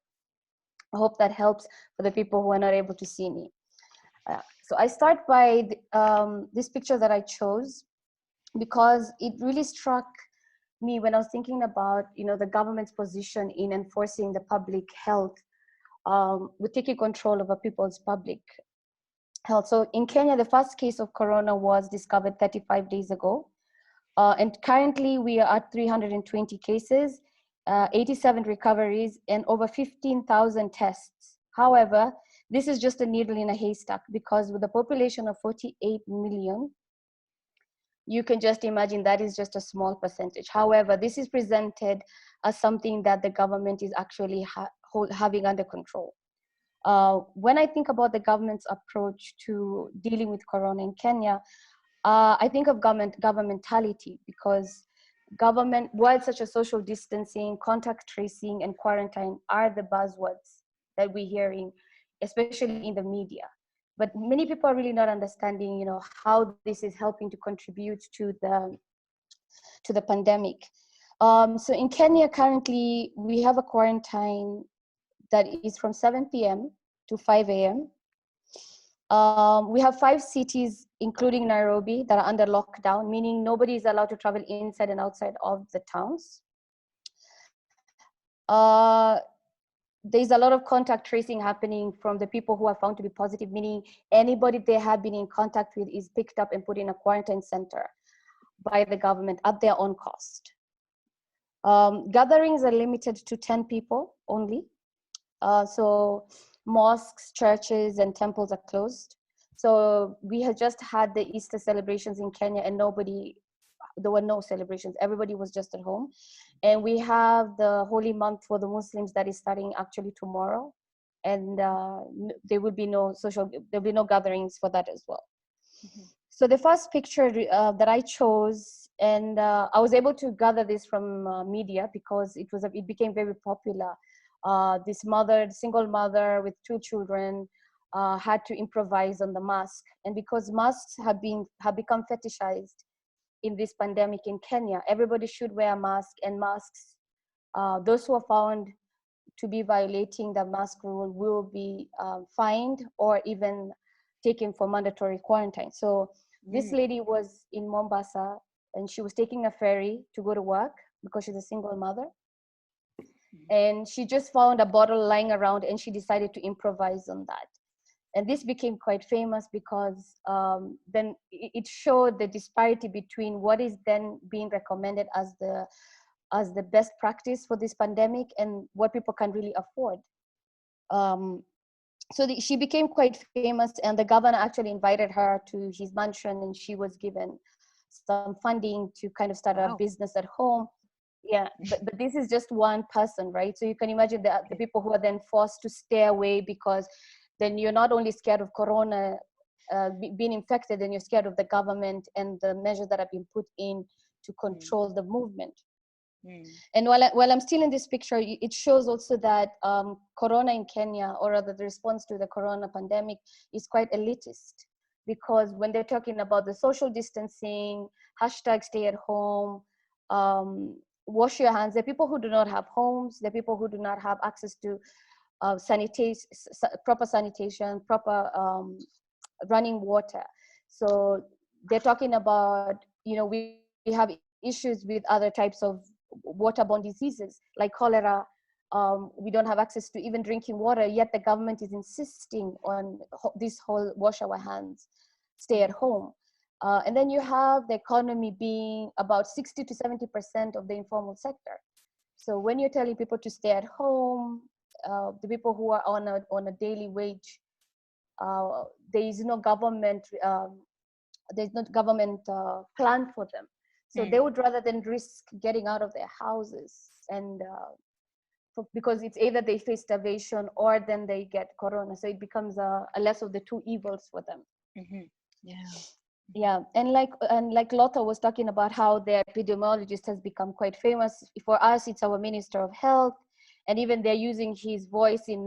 I hope that helps for the people who are not able to see me. So I start by this picture that I chose, because it really struck me when I was thinking about, the government's position in enforcing the public health, with taking control over people's public health. So in Kenya, the first case of corona was discovered 35 days ago. And currently we are at 320 cases, 87 recoveries, and over 15,000 tests. However, this is just a needle in a haystack, because with a population of 48 million, you can just imagine that is just a small percentage. However, this is presented as something that the government is actually having under control. When I think about the government's approach to dealing with corona in Kenya, I think of governmentality, because government, while such as social distancing, contact tracing, and quarantine are the buzzwords that we're hearing, especially in the media. But many people are really not understanding, you know, how this is helping to contribute to the pandemic. So in Kenya currently, we have a quarantine that is from 7 p.m. to 5 a.m. We have 5 cities, including Nairobi, that are under lockdown, meaning nobody is allowed to travel inside and outside of the towns. There's a lot of contact tracing happening from the people who are found to be positive, meaning anybody they have been in contact with is picked up and put in a quarantine center by the government at their own cost. Gatherings are limited to 10 people only. So mosques, churches, and temples are closed. So we had just had the Easter celebrations in Kenya, and there were no celebrations. Everybody was just at home. And we have the holy month for the Muslims that is starting actually tomorrow. And there will be no gatherings for that as well. Mm-hmm. So the first picture that I chose, and I was able to gather this from media because it became very popular. This single mother with 2 children, had to improvise on the mask. And because masks have become fetishized in this pandemic in Kenya, everybody should wear a mask, and masks, those who are found to be violating the mask rule will be fined or even taken for mandatory quarantine. So this lady was in Mombasa, and she was taking a ferry to go to work because she's a single mother. And she just found a bottle lying around, and she decided to improvise on that. And this became quite famous because then it showed the disparity between what is then being recommended as the best practice for this pandemic and what people can really afford. She became quite famous, and the governor actually invited her to his mansion, and she was given some funding to kind of start a business at home. Yeah, but this is just one person, right? So you can imagine the people who are then forced to stay away, because then you're not only scared of corona being infected, then you're scared of the government and the measures that have been put in to control the movement. And while I'm still in this picture, it shows also that corona in Kenya, or rather the response to the corona pandemic, is quite elitist, because when they're talking about the social distancing, hashtag stay at home, wash your hands, there are people who do not have homes, there are people who do not have access to proper sanitation, proper running water. So they're talking about, we have issues with other types of waterborne diseases like cholera. We don't have access to even drinking water, yet the government is insisting on this whole wash our hands, stay at home. And then you have the economy being about 60 to 70% of the informal sector. So when you're telling people to stay at home, the people who are on a daily wage, there is no government plan for them. So they would rather than risk getting out of their houses, and because it's either they face starvation or then they get corona. So it becomes a less of the two evils for them. Yeah, and like Lotta was talking about how the epidemiologist has become quite famous. For us, it's our Minister of Health, and even they're using his voice in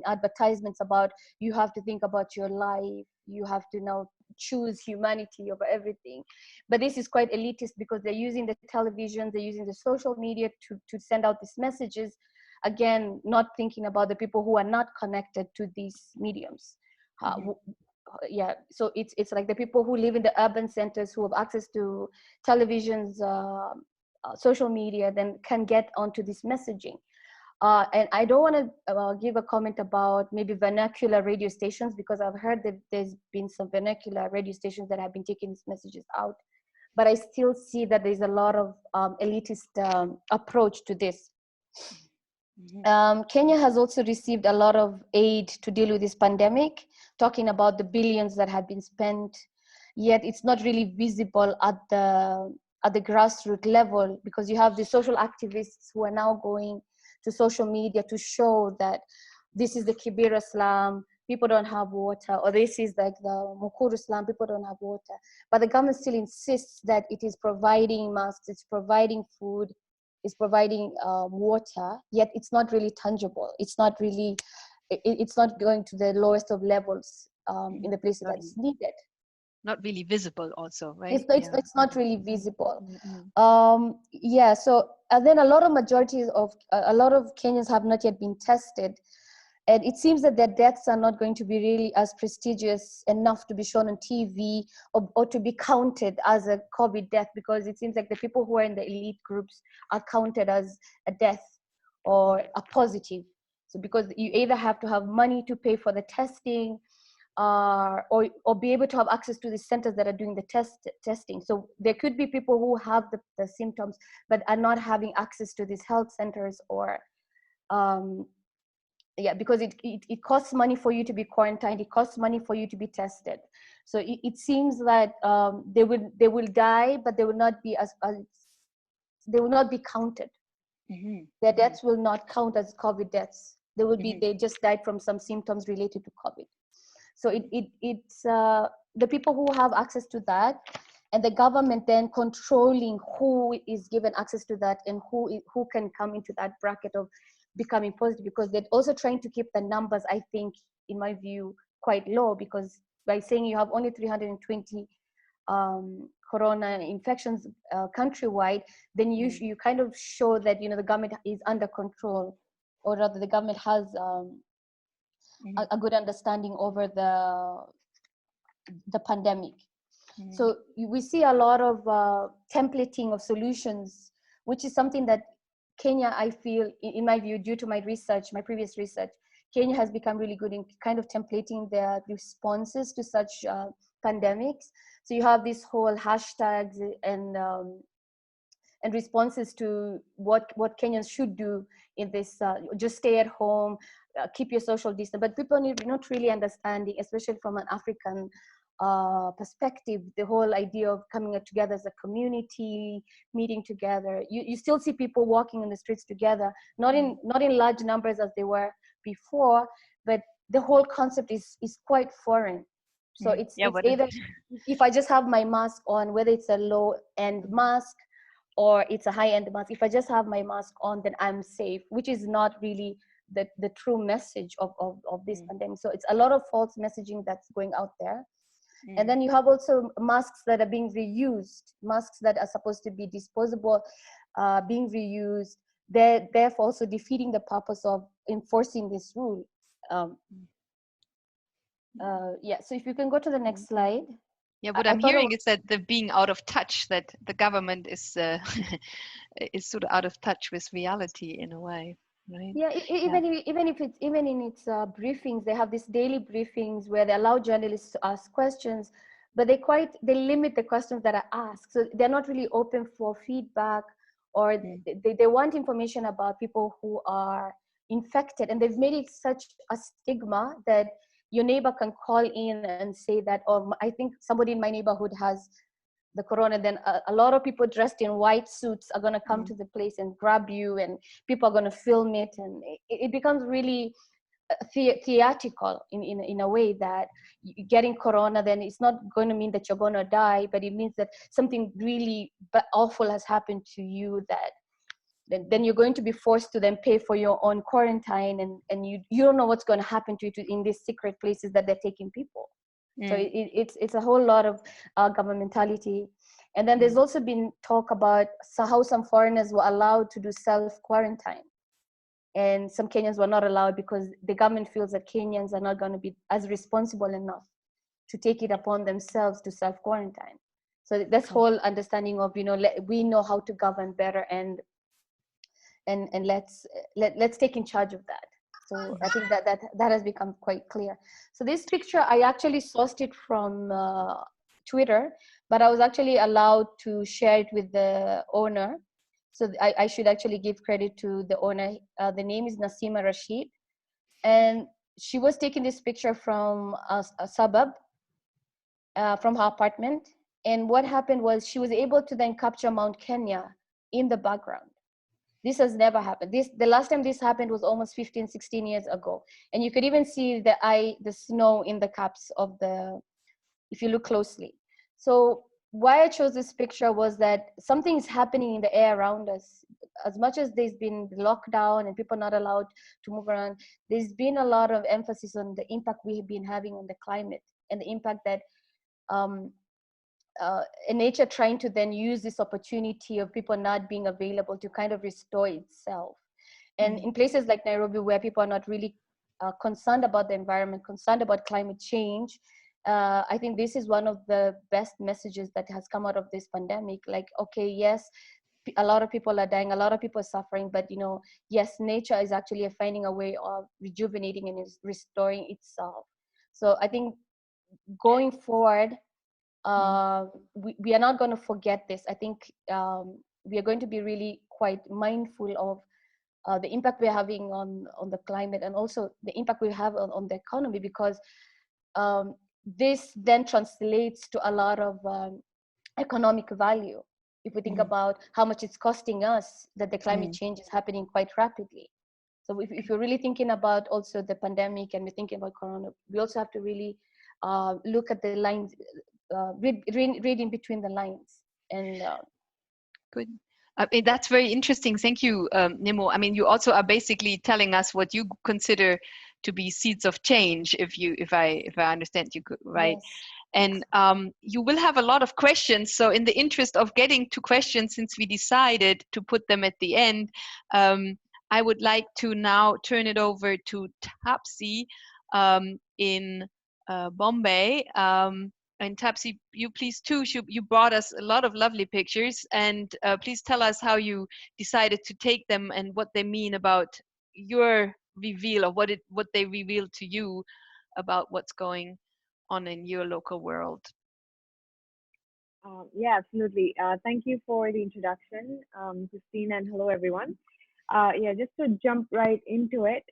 advertisements about, you have to think about your life, you have to now choose humanity over everything. But this is quite elitist, because they're using the television, they're using the social media to send out these messages, again, not thinking about the people who are not connected to these mediums. Yeah, so it's like the people who live in the urban centers, who have access to televisions, social media, then can get onto this messaging. And I don't want to give a comment about maybe vernacular radio stations, because I've heard that there's been some vernacular radio stations that have been taking these messages out. But I still see that there's a lot of elitist approach to this. Kenya has also received a lot of aid to deal with this pandemic, talking about the billions that have been spent, yet it's not really visible at the grassroots level, because you have the social activists who are now going to social media to show that this is the Kibera slum, people don't have water, or this is like the Mukuru slum, people don't have water. But the government still insists that it is providing masks, it's providing food, it's providing water, yet it's not really tangible. It's not really, it's not going to the lowest of levels in the places that it's needed. Not really visible also, right? It's not really visible. Yeah, so and then a lot of Kenyans have not yet been tested. And it seems that their deaths are not going to be really as prestigious enough to be shown on TV or to be counted as a COVID death, because it seems like the people who are in the elite groups are counted as a death or a positive. So because you either have to have money to pay for the testing, or be able to have access to the centers that are doing the testing. So there could be people who have the symptoms but are not having access to these health centers, or because it costs money for you to be quarantined, it costs money for you to be tested. So it seems that they will die, but they will not be they will not be counted. Their deaths will not count as COVID deaths. They will be, they just died from some symptoms related to COVID. So it's the people who have access to that, and the government then controlling who is given access to that and who can come into that bracket of becoming positive, because they're also trying to keep the numbers, I think, in my view, quite low, because by saying you have only 320 corona infections countrywide, then you kind of show that, you know, the government is under control, or rather the government has a good understanding over the pandemic. So we see a lot of templating of solutions, which is something that Kenya, I feel, in my view, due to my research, my previous research, Kenya has become really good in kind of templating their responses to such pandemics. So you have these whole hashtags and responses to what Kenyans should do in this, just stay at home, keep your social distance. But people are not really understanding, especially from an African perspective, the whole idea of coming together as a community, meeting together. You still see people walking in the streets together, not in large numbers as they were before, but the whole concept is quite foreign. So it's either if I just have my mask on, whether it's a low-end mask or it's a high-end mask, if I just have my mask on, then I'm safe, which is not really the true message of this pandemic. So it's a lot of false messaging that's going out there. And then you have also masks that are being reused, masks that are supposed to be disposable, being reused. They're therefore also defeating the purpose of enforcing this rule. Yeah, so if you can go to the next slide. Yeah, what I'm hearing is that they're being out of touch, that the government is is sort of out of touch with reality in a way. Right. Yeah, even in its briefings, they have these daily briefings where they allow journalists to ask questions, but they limit the questions that are asked. So they're not really open for feedback, or they want information about people who are infected, and they've made it such a stigma that your neighbor can call in and say that, oh, I think somebody in my neighborhood has the corona. Then a lot of people dressed in white suits are going to come to the place and grab you, and people are going to film it, and it becomes really theatrical in a way that getting corona, then it's not going to mean that you're going to die, but it means that something really awful has happened to you, that then you're going to be forced to then pay for your own quarantine, and you don't know what's going to happen to you in these secret places that they're taking people. So it's a whole lot of governmentality. And then there's also been talk about how some foreigners were allowed to do self-quarantine, and some Kenyans were not allowed because the government feels that Kenyans are not going to be as responsible enough to take it upon themselves to self-quarantine. So this whole understanding of, we know how to govern better, and and let's take in charge of that. So I think that has become quite clear. So this picture, I actually sourced it from Twitter, but I was actually allowed to share it with the owner. So I should actually give credit to the owner. The name is Nasima Rashid, and she was taking this picture from a suburb, from her apartment. And what happened was she was able to then capture Mount Kenya in the background. This has never happened. The last time this happened was almost 15, 16 years ago. And you could even see the snow in the caps of if you look closely. So why I chose this picture was that something is happening in the air around us. As much as there's been lockdown and people not allowed to move around, there's been a lot of emphasis on the impact we have been having on the climate and the impact that in nature trying to then use this opportunity of people not being available to kind of restore itself. And in places like Nairobi, where people are not really concerned about the environment, concerned about climate change, I think this is one of the best messages that has come out of this pandemic. Like, okay, yes, a lot of people are dying, a lot of people are suffering, but yes, nature is actually finding a way of rejuvenating and is restoring itself. So I think going forward, we are not going to forget this. I think we are going to be really quite mindful of the impact we're having on the climate, and also the impact we have on the economy, because this then translates to a lot of economic value. If we think about how much it's costing us, that the climate change is happening quite rapidly. So if you're really thinking about also the pandemic and we're thinking about Corona, we also have to really look at the lines, read in between the lines. And good. I mean, that's very interesting. Thank you, Nimo. I mean, you also are basically telling us what you consider to be seeds of change, if I understand you right. Yes. And you will have a lot of questions. So in the interest of getting to questions, since we decided to put them at the end, I would like to now turn it over to Tapsi in Bombay. And Tapsi, you please too, you brought us a lot of lovely pictures, and please tell us how you decided to take them and what they mean about your reveal, or what they reveal to you about what's going on in your local world. Yeah, absolutely. Thank you for the introduction, Christine, and hello everyone. Yeah, just to jump right into it.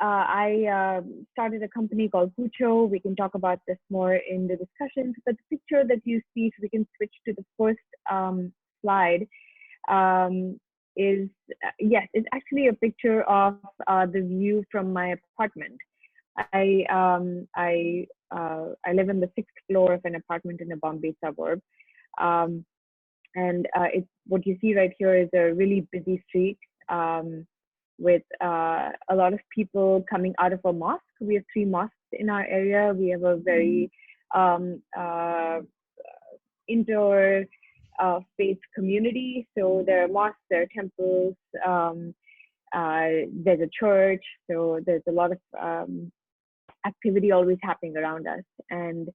I started a company called Pucho. We can talk about this more in the discussions, but the picture that you see, if we can switch to the first slide, is, yes, it's actually a picture of the view from my apartment. I live on the 6th floor of an apartment in a Bombay suburb. And it's, what you see right here is a really busy street. With a lot of people coming out of a mosque. We have 3 mosques in our area. We have a very indoor faith community. So there are mosques, there are temples, there's a church. So there's a lot of activity always happening around us. And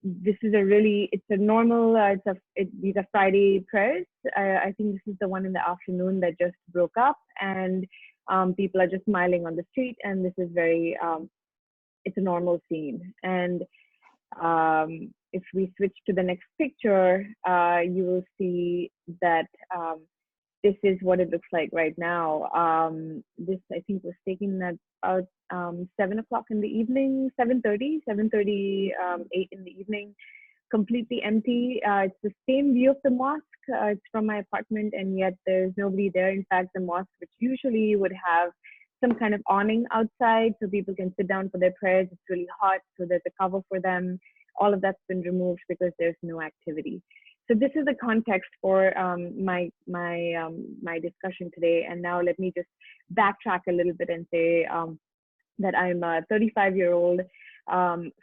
this is it's a normal, these are Friday prayers. I think this is the one in the afternoon that just broke up, and people are just smiling on the street, and this is very, it's a normal scene. And if we switch to the next picture, you will see that this is what it looks like right now. This, I think, was taken at about 7 o'clock in the evening, 7:30, 8 in the evening, completely empty. It's the same view of the mosque. It's from my apartment, and yet there's nobody there. In fact, the mosque, which usually would have some kind of awning outside so people can sit down for their prayers, it's really hot, so there's a cover for them. All of that's been removed because there's no activity. So this is the context for my discussion today. And now let me just backtrack a little bit and say that I'm a 35-year-old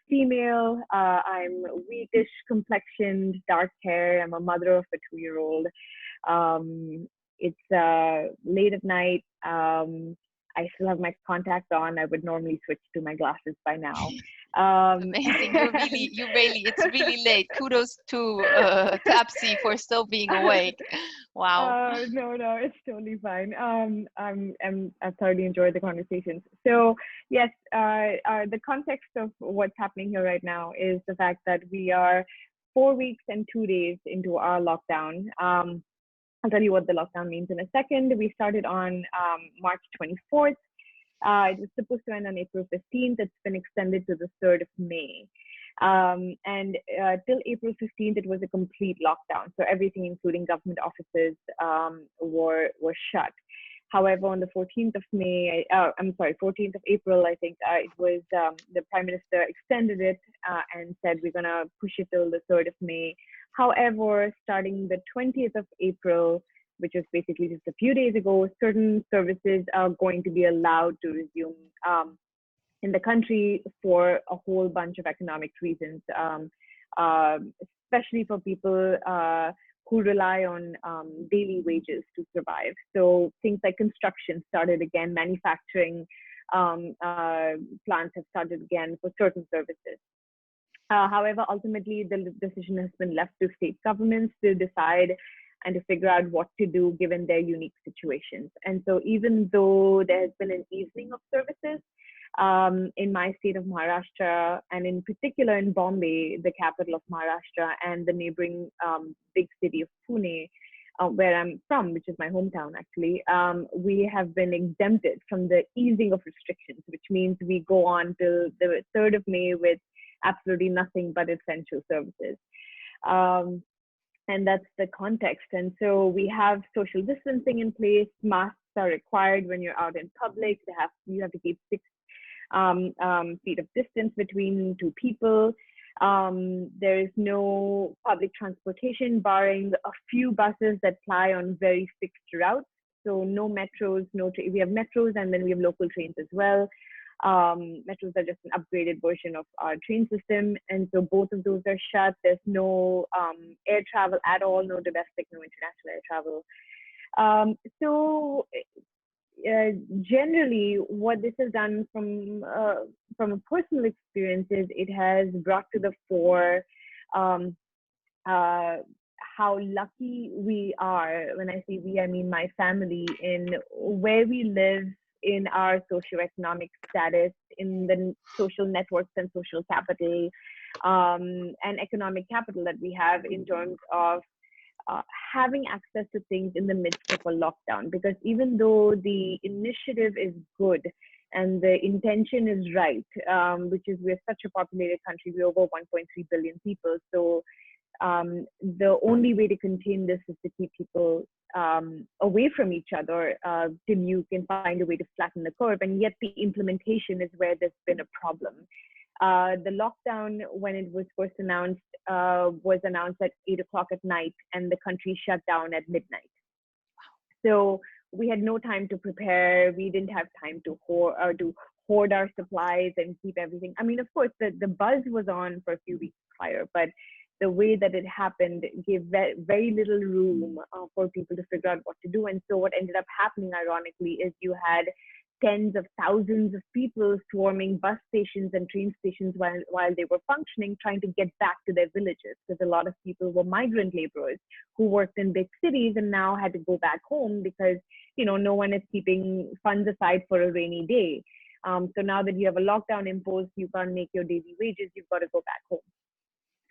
female. I'm wheatish complexioned, dark hair. I'm a mother of a 2-year-old. It's late at night. I still have my contacts on. I would normally switch to my glasses by now. Amazing. You really, it's really late. Kudos to Apsi for still being awake. Wow. No, it's totally fine. I've thoroughly enjoyed the conversations. So yes, the context of what's happening here right now is the fact that we are 4 weeks and 2 days into our lockdown. I'll tell you what the lockdown means in a second. We started on March 24th. It was supposed to end on April 15th. It's been extended to the 3rd of May. And till April 15th, it was a complete lockdown. So everything, including government offices, were shut. However, on the 14th of May, 14th of April, I think it was the Prime Minister extended it and said we're going to push it till the 3rd of May. However, starting the 20th of April, which was basically just a few days ago, certain services are going to be allowed to resume in the country for a whole bunch of economic reasons, especially for people who rely on daily wages to survive. So things like construction started again, manufacturing plants have started again for certain services. However, ultimately, the decision has been left to state governments to decide and to figure out what to do given their unique situations. And so even though there has been an easing of services in my state of Maharashtra, and in particular in Bombay, the capital of Maharashtra, and the neighboring big city of Pune, where I'm from, which is my hometown actually, we have been exempted from the easing of restrictions, which means we go on till the 3rd of May with absolutely nothing but essential services. And that's the context. And so we have social distancing in place. Masks are required when you're out in public. You have to keep 6 feet of distance between 2 people. There is no public transportation, barring a few buses that ply on very fixed routes. So no metros, we have metros, and then we have local trains as well. Metros are just an upgraded version of our train system, and so both of those are shut. There's no air travel at all, no domestic, no international air travel. Generally, what this has done from a personal experience is it has brought to the fore how lucky we are. When I say we, I mean my family, in where we live, in our socioeconomic status, in the social networks and social capital and economic capital that we have in terms of having access to things in the midst of a lockdown. Because even though the initiative is good and the intention is right, which is we're such a populated country, we're over 1.3 billion people. So the only way to contain this is to keep people away from each other till you can find a way to flatten the curve. And yet the implementation is where there's been a problem. The lockdown, when it was first announced, was announced at 8 o'clock at night, and the country shut down at midnight. So we had no time to prepare. We didn't have time to hoard our supplies and keep everything. I mean, of course, the buzz was on for a few weeks prior, but the way that it happened gave very little room for people to figure out what to do. And so what ended up happening, ironically, is you had tens of thousands of people swarming bus stations and train stations while they were functioning, trying to get back to their villages, because a lot of people were migrant laborers who worked in big cities and now had to go back home because, no one is keeping funds aside for a rainy day. So now that you have a lockdown imposed, you can't make your daily wages, you've got to go back home.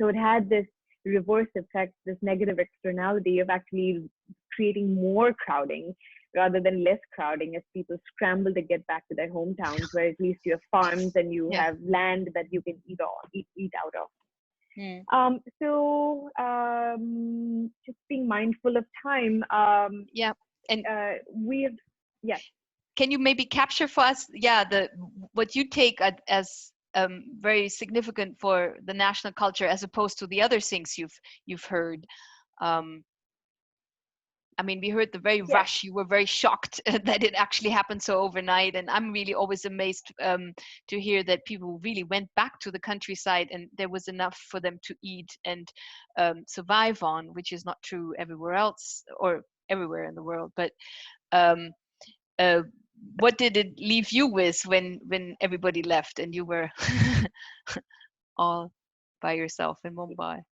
So it had this reverse effect, this negative externality of actually creating more crowding rather than less crowding, as people scramble to get back to their hometowns, where at least you have farms and you have land that you can eat out of. Just being mindful of time. Can you maybe capture for us, what you take as very significant for the national culture as opposed to the other things you've heard? I mean, we heard the very rush. You were very shocked that it actually happened so overnight. And I'm really always amazed to hear that people really went back to the countryside and there was enough for them to eat and survive on, which is not true everywhere else or everywhere in the world. But what did it leave you with when everybody left and you were all by yourself in Mumbai?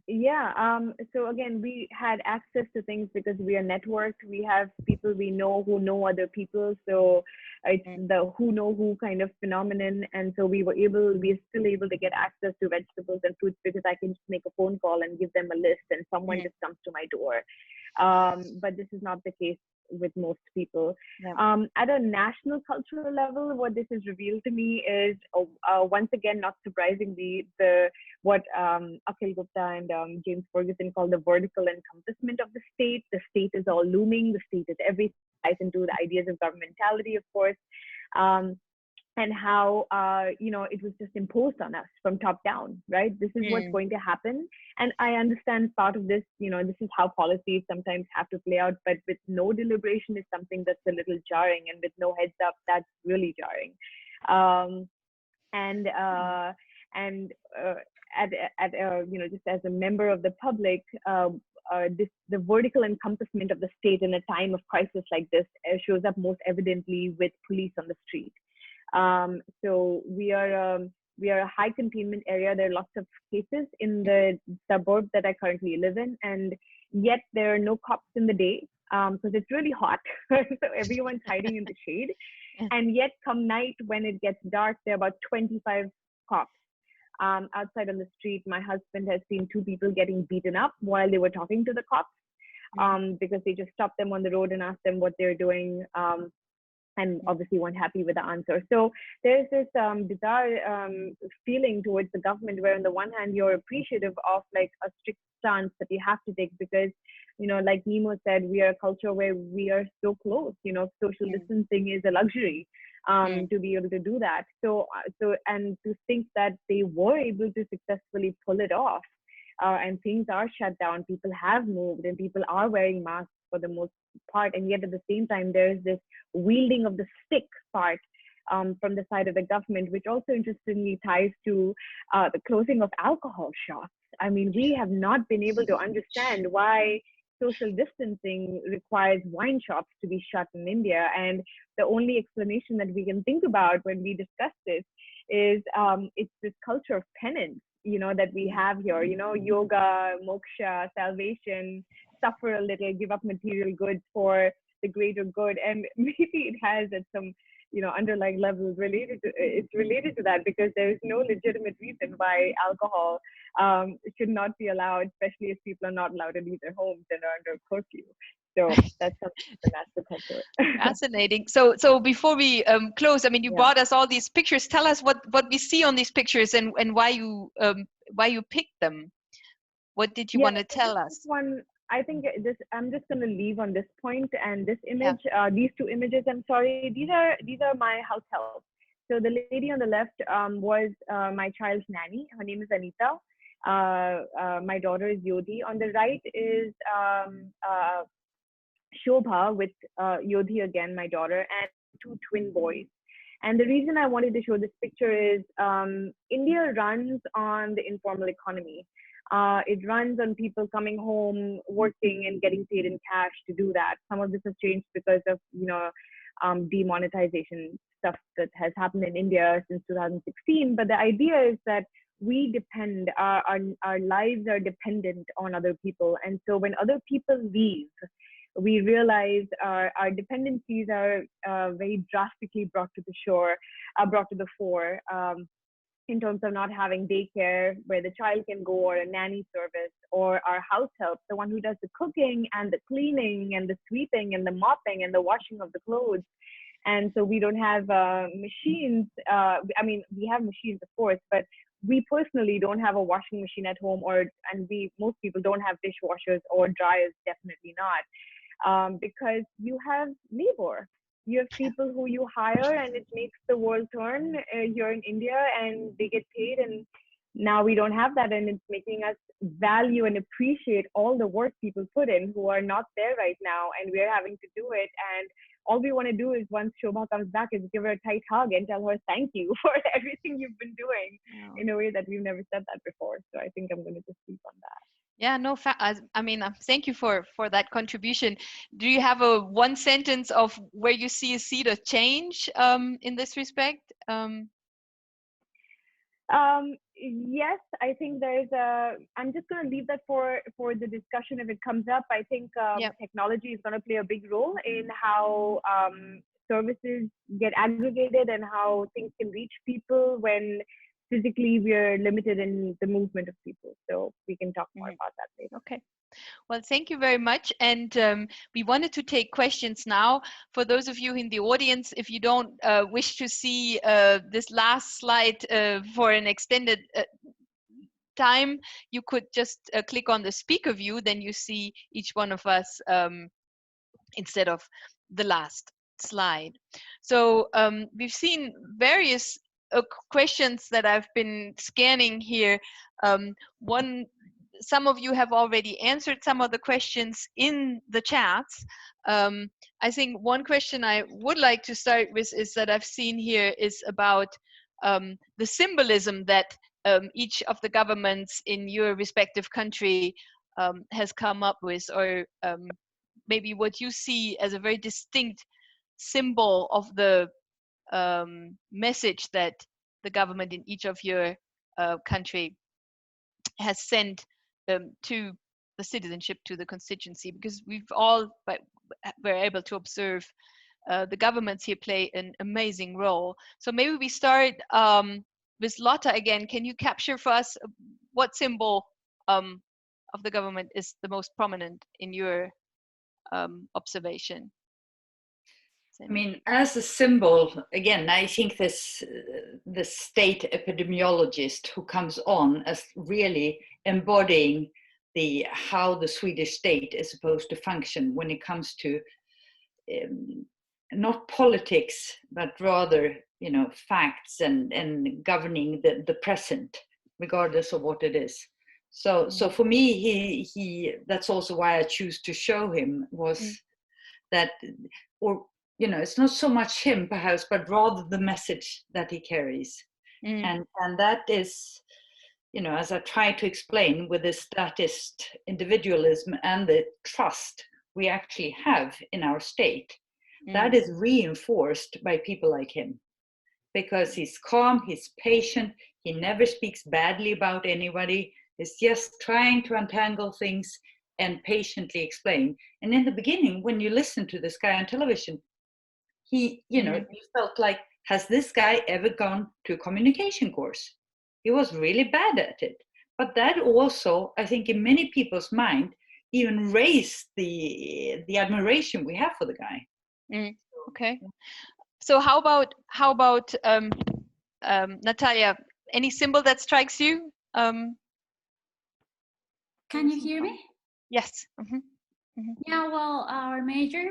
Yeah, so again, we had access to things because we are networked. We have people we know who know other people. So it's the who know who kind of phenomenon. And so we're still able to get access to vegetables and fruits because I can just make a phone call and give them a list and someone just comes to my door. But this is not the case with most people. At a national cultural level, what this has revealed to me is, once again, not surprisingly, what Akhil Gupta and James Ferguson call the vertical encompassment of the state. The state is all looming. The state is everything. Ties into the ideas of governmentality, of course. And how it was just imposed on us from top down, right? This is what's going to happen. And I understand part of this, this is how policies sometimes have to play out, but with no deliberation is something that's a little jarring, and with no heads up, that's really jarring. Just as a member of the public, the vertical encompassment of the state in a time of crisis like this shows up most evidently with police on the street. So we are a high containment area. There are lots of cases in the suburb that I currently live in, and yet there are no cops in the day because it's really hot. So everyone's hiding in the shade. And yet come night when it gets dark, there are about 25 cops outside on the street. My husband has seen 2 people getting beaten up while they were talking to the cops because they just stopped them on the road and asked them what they're doing. And obviously weren't happy with the answer. So there's this bizarre feeling towards the government where on the one hand, you're appreciative of like a strict stance that you have to take because, like Nemo said, we are a culture where we are so close, social distancing is a luxury to be able to do that. So and to think that they were able to successfully pull it off and things are shut down, people have moved and people are wearing masks for the most part, and yet at the same time there's this wielding of the stick part from the side of the government, which also interestingly ties to the closing of alcohol shops. I mean, we have not been able to understand why social distancing requires wine shops to be shut in India, and the only explanation that we can think about when we discuss this is it's this culture of penance, that we have here, yoga, moksha, salvation, suffer a little, give up material goods for the greater good. And maybe it has at some, underlying levels related to that, because there is no legitimate reason why alcohol should not be allowed, especially if people are not allowed to leave their homes and are under curfew. So that's something that's the culture. Fascinating. So before we close, I mean, you brought us all these pictures. Tell us what we see on these pictures and why you picked them. What did you want to tell us? One, I think I'm just going to leave on this point, and this image, these 2 images, I'm sorry, these are my house help. So the lady on the left was my child's nanny. Her name is Anita. My daughter is Yodhi. On the right is Shobha with Yodhi again, my daughter, and 2 twin boys. And the reason I wanted to show this picture is India runs on the informal economy. It runs on people coming home, working and getting paid in cash to do that. Some of this has changed because of, demonetization stuff that has happened in India since 2016. But the idea is that we depend, our lives are dependent on other people. And so when other people leave, we realize our dependencies are very drastically brought to the fore. In terms of not having daycare where the child can go, or a nanny service, or our house help, the one who does the cooking and the cleaning and the sweeping and the mopping and the washing of the clothes. And so we don't have machines. We have machines, of course, but we personally don't have a washing machine at home, most people don't have dishwashers or dryers, definitely not, because you have labor. You have people who you hire, and it makes the world turn here in India, and they get paid. And now we don't have that, and it's making us value and appreciate all the work people put in who are not there right now, and we're having to do it. And all we want to do is, once Shobha comes back, is give her a tight hug and tell her thank you for everything you've been doing in a way that we've never said that before. So I think I'm going to just sleep on that. Yeah, no, I mean, thank you for that contribution. Do you have a one sentence of where you see a seed of change in this respect? Yes, I think there's a. I'm just going to leave that for the discussion if it comes up. I think Yeah. technology is going to play a big role in how services get aggregated and how things can reach people when physically we're limited in the movement of people. So we can talk more about that later. Okay. Well, thank you very much. And we wanted to take questions now. For those of you in the audience, if you don't wish to see this last slide for an extended time, you could just click on the speaker view. Then you see each one of us instead of the last slide. So we've seen various questions that I've been scanning here. Some of you have already answered some of the questions in the chats. I think one question I would like to start with is that I've seen here is about the symbolism that each of the governments in your respective country has come up with, or maybe what you see as a very distinct symbol of the message that the government in each of your country has sent to the citizenship, to the constituency, because we've all were able to observe the governments here play an amazing role. So maybe we start with Lotta again. Can you capture for us what symbol of the government is the most prominent in your observation? I mean, as a symbol, again, I think this the state epidemiologist who comes on as really embodying how the Swedish state is supposed to function when it comes to not politics, but rather, you know, facts and governing the present, regardless of what it is. So for me, he that's also why I choose to show him was that, or you know, it's not so much him perhaps, but rather the message that he carries. And that is, you know, as I try to explain with the statist individualism and the trust we actually have in our state, that is reinforced by people like him, because he's calm, he's patient, he never speaks badly about anybody. He's just trying to untangle things and patiently explain. And in the beginning, when you listen to this guy on television, he, you know, you felt like, has this guy ever gone to a communication course? He was really bad at it. But that also, I think, in many people's mind, even raised the admiration we have for the guy. Okay. So how about Natalia? Any symbol that strikes you? Can you hear me? Yes. Yeah, well, our major,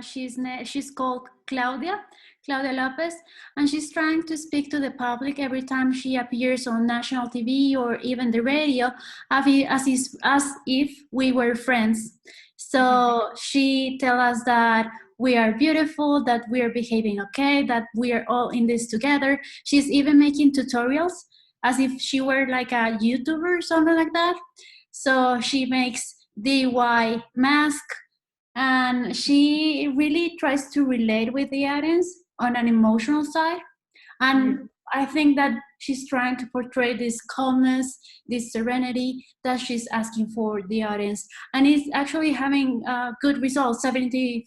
she's called Claudia Lopez, and she's trying to speak to the public every time she appears on national TV or even the radio, as if we were friends. So she tells us that we are beautiful, that we are behaving okay, that we are all in this together. She's even making tutorials as if she were like a YouTuber or something like that. So she makes DIY mask, and she really tries to relate with the audience on an emotional side. And I think that she's trying to portray this calmness, this serenity that she's asking for the audience. And it's actually having good results. 75%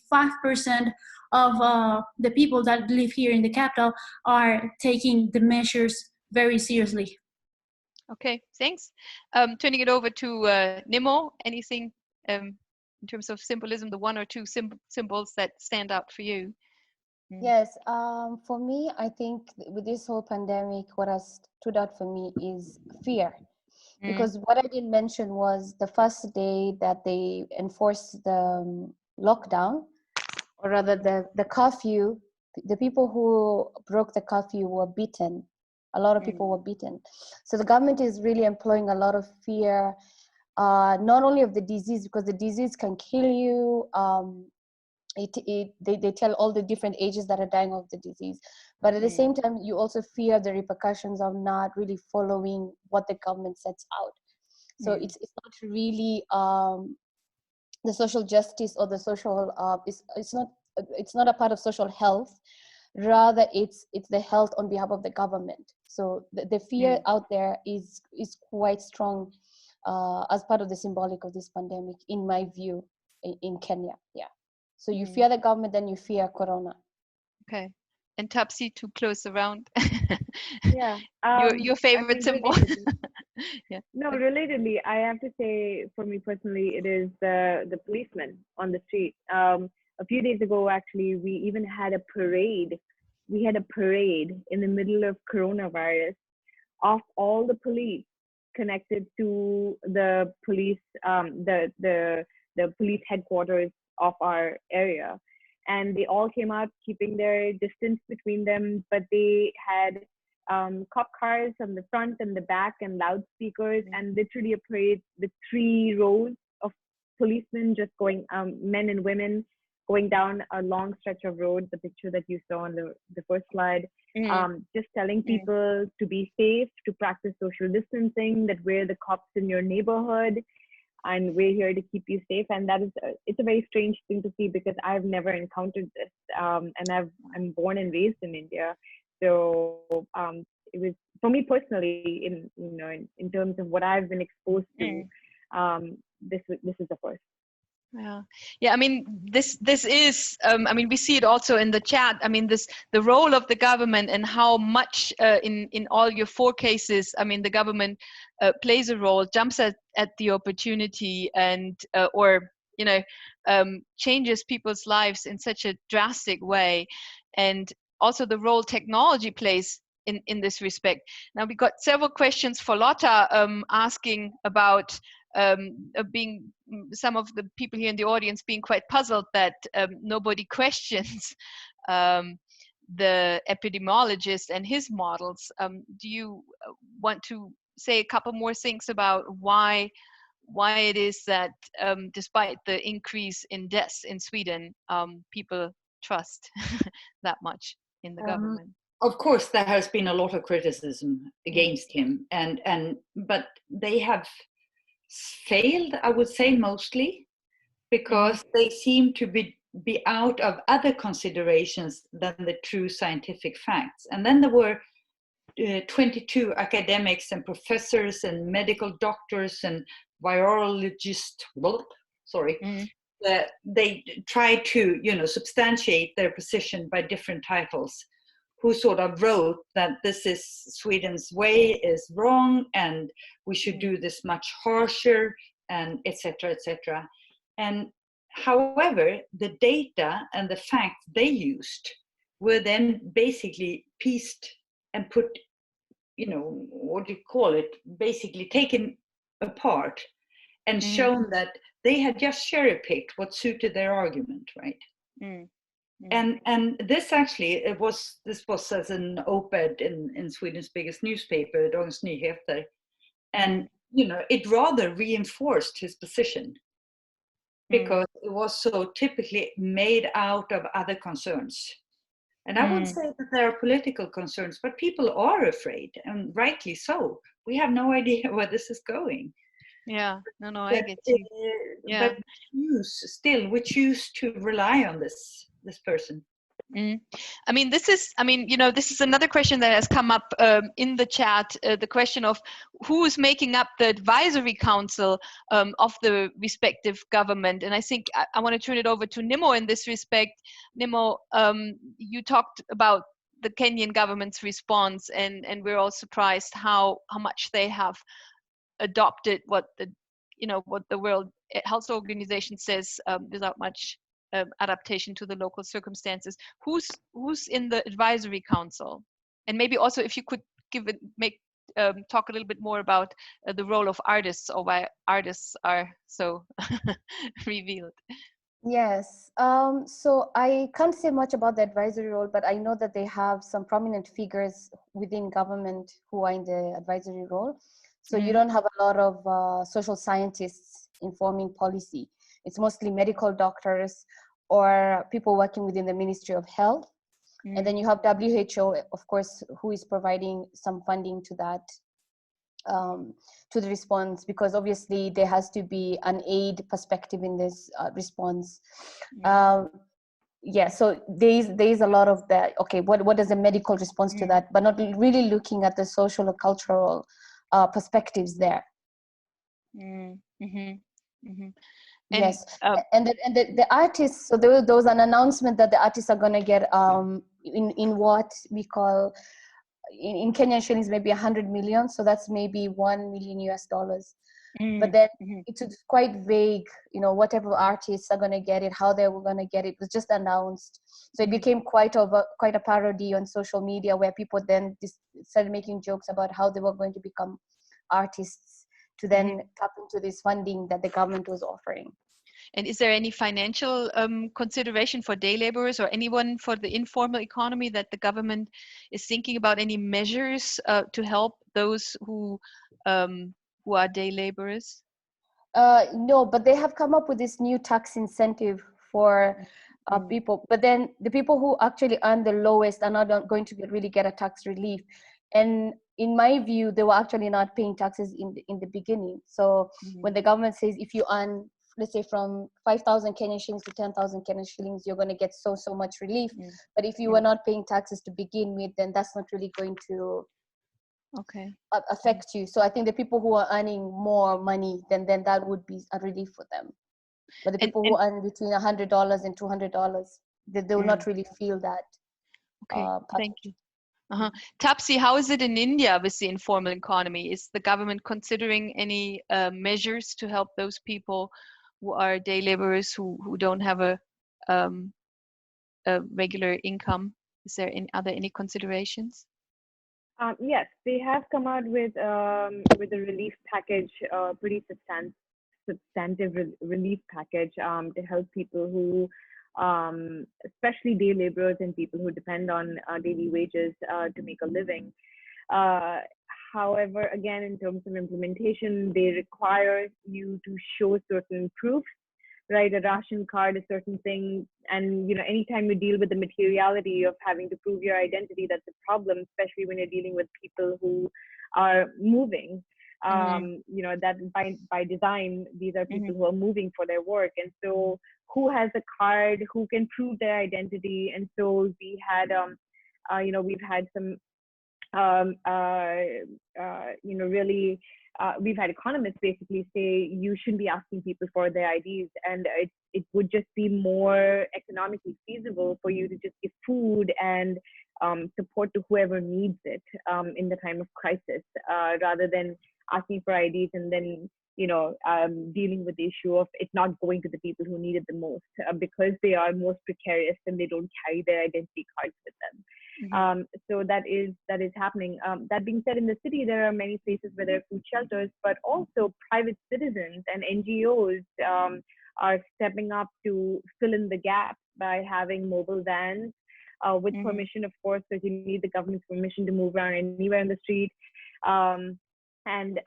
of the people that live here in the capital are taking the measures very seriously. Okay, thanks. Turning it over to Nimo, anything in terms of symbolism, the one or two symbols that stand out for you? Yes, for me, I think with this whole pandemic, what has stood out for me is fear. Because what I didn't mention was the first day that they enforced the lockdown, or rather the curfew, the people who broke the curfew were beaten. A lot of people were beaten. So the government is really employing a lot of fear, not only of the disease, because the disease can kill you. They tell all the different ages that are dying of the disease, but at the same time you also fear the repercussions of not really following what the government sets out. So it's not really the social justice or the social it's not a part of social health. Rather, it's the health on behalf of the government. So the fear out there is quite strong as part of the symbolic of this pandemic, in my view, in Kenya. Yeah. So you fear the government, then you fear corona. Okay. And Tapsi, to close around. Yeah. Your favorite symbol. Yeah. No, relatedly, I have to say, for me personally, it is the policeman on the street. A few days ago, actually, we even had a parade. We had a parade in the middle of coronavirus of all the police connected to the police, the police headquarters of our area, and they all came out keeping their distance between them, but they had cop cars on the front and the back and loudspeakers, and literally a parade with 3 rows of policemen just going, men and women, going down a long stretch of road, the picture that you saw on the first slide, just telling people to be safe, to practice social distancing, that we're the cops in your neighborhood and we're here to keep you safe. And that is, it's a very strange thing to see, because I've never encountered this. And I'm born and raised in India. So it was, for me personally, in terms of what I've been exposed to, this is the first. Yeah. I mean, this is. I mean, we see it also in the chat. I mean, the role of the government and how much in all your 4 cases. I mean, the government plays a role, jumps at the opportunity, and or changes people's lives in such a drastic way, and also the role technology plays in this respect. Now we got several questions for Lotta asking about. Being some of the people here in the audience being quite puzzled that nobody questions the epidemiologist and his models. Do you want to say a couple more things about why it is that despite the increase in deaths in Sweden, people trust that much in the government? Of course, there has been a lot of criticism against him, but they have failed, I would say, mostly because they seem to be out of other considerations than the true scientific facts. And then there were 22 academics and professors and medical doctors and virologists, they tried to substantiate their position by different titles, who sort of wrote that this is Sweden's way is wrong and we should do this much harsher, and etc., etc. And however, the data and the facts they used were then basically pieced and put, basically taken apart and shown that they had just cherry-picked what suited their argument, right? And this actually, this was as an op-ed in Sweden's biggest newspaper, Dagens Nyheter, and it rather reinforced his position because it was so typically made out of other concerns. And I would say that there are political concerns, but people are afraid, and rightly so. We have no idea where this is going. Yeah, no, I get you. Yeah. But we choose to rely on this person. I mean, this is another question that has come up in the chat, the question of who is making up the advisory council of the respective government. And I think I want to turn it over to Nimmo in this respect. Nimmo, you talked about the Kenyan government's response, and we're all surprised how much they have adopted what the World Health Organization says without much adaptation to the local circumstances. Who's in the advisory council? And maybe also if you could talk a little bit more about the role of artists, or why artists are so revealed. Yes, so I can't say much about the advisory role, but I know that they have some prominent figures within government who are in the advisory role. So you don't have a lot of social scientists informing policy. It's mostly medical doctors or people working within the Ministry of Health. And then you have WHO, of course, who is providing some funding to that to the response, because obviously there has to be an aid perspective in this response. Yeah, so there is a lot of that. Okay, what is a medical response to that, but not really looking at the social or cultural perspectives there. Yes, and the artists. So there was an announcement that the artists are going to get in what we call in Kenyan shillings maybe 100 million. So that's maybe $1 million US. But then it's quite vague, you know, whatever artists are going to get it, how they were going to get it. It was just announced. So it became quite a parody on social media, where people then started making jokes about how they were going to become artists to then tap into this funding that the government was offering. And is there any financial consideration for day laborers or anyone for the informal economy that the government is thinking about, any measures to help those who are day laborers? No, but they have come up with this new tax incentive for people. But then the people who actually earn the lowest are not going to really get a tax relief. And in my view, they were actually not paying taxes in the beginning. So when the government says if you earn, let's say from 5,000 Kenyan shillings to 10,000 Kenyan shillings, you're going to get so much relief. But if you were not paying taxes to begin with, then that's not really going to affect you. So I think the people who are earning more money, then that would be a relief for them. But the people who earn between $100 and $200, they will not really feel that. Thank you. Tapsi, how is it in India with the informal economy? Is the government considering any measures to help those people who are day laborers who don't have a regular income? Is there any considerations? Yes, they have come out with a relief package, pretty substantive relief package to help people who, especially day laborers and people who depend on daily wages to make a living. However, again, in terms of implementation, they require you to show certain proofs, right? A ration card, a certain thing. And, you know, anytime you deal with the materiality of having to prove your identity, that's a problem, especially when you're dealing with people who are moving. You know, that by design, these are people who are moving for their work. And so who has a card, who can prove their identity? And so we had, you know, we've had some, you know, really, we've had economists basically say you shouldn't be asking people for their IDs, and it would just be more economically feasible for you to just give food and support to whoever needs it in the time of crisis, rather than asking for IDs and then, you know, dealing with the issue of it not going to the people who need it the most because they are most precarious and they don't carry their identity cards with them. So that is happening. That being said, in the city, there are many places where there are food shelters, but also private citizens and NGOs are stepping up to fill in the gap by having mobile vans with permission, of course, because you need the government's permission to move around anywhere in the street, and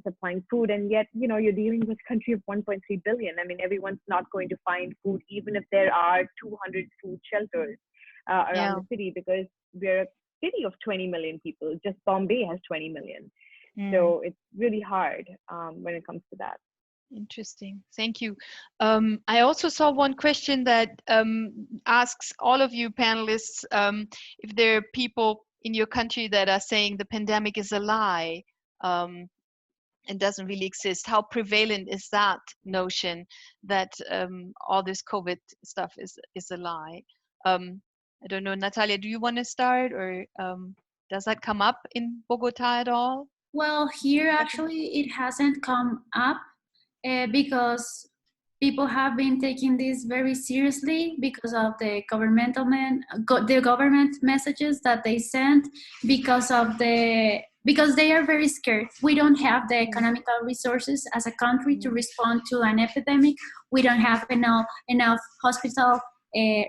supplying food. And yet, you know, you're dealing with a country of 1.3 billion. I mean, everyone's not going to find food, even if there are 200 food shelters around the city, because we're a city of 20 million people. Just Bombay has 20 million. So it's really hard when it comes to that. Interesting. Thank you. I also saw one question that asks all of you panelists if there are people in your country that are saying the pandemic is a lie and doesn't really exist. How prevalent is that notion that all this COVID stuff is a lie? I don't know, Natalia, do you want to start, or does that come up in Bogota at all? Well, here actually it hasn't come up because people have been taking this very seriously because of the government messages that they sent, because they are very scared. We don't have the economical resources as a country to respond to an epidemic. We don't have enough hospital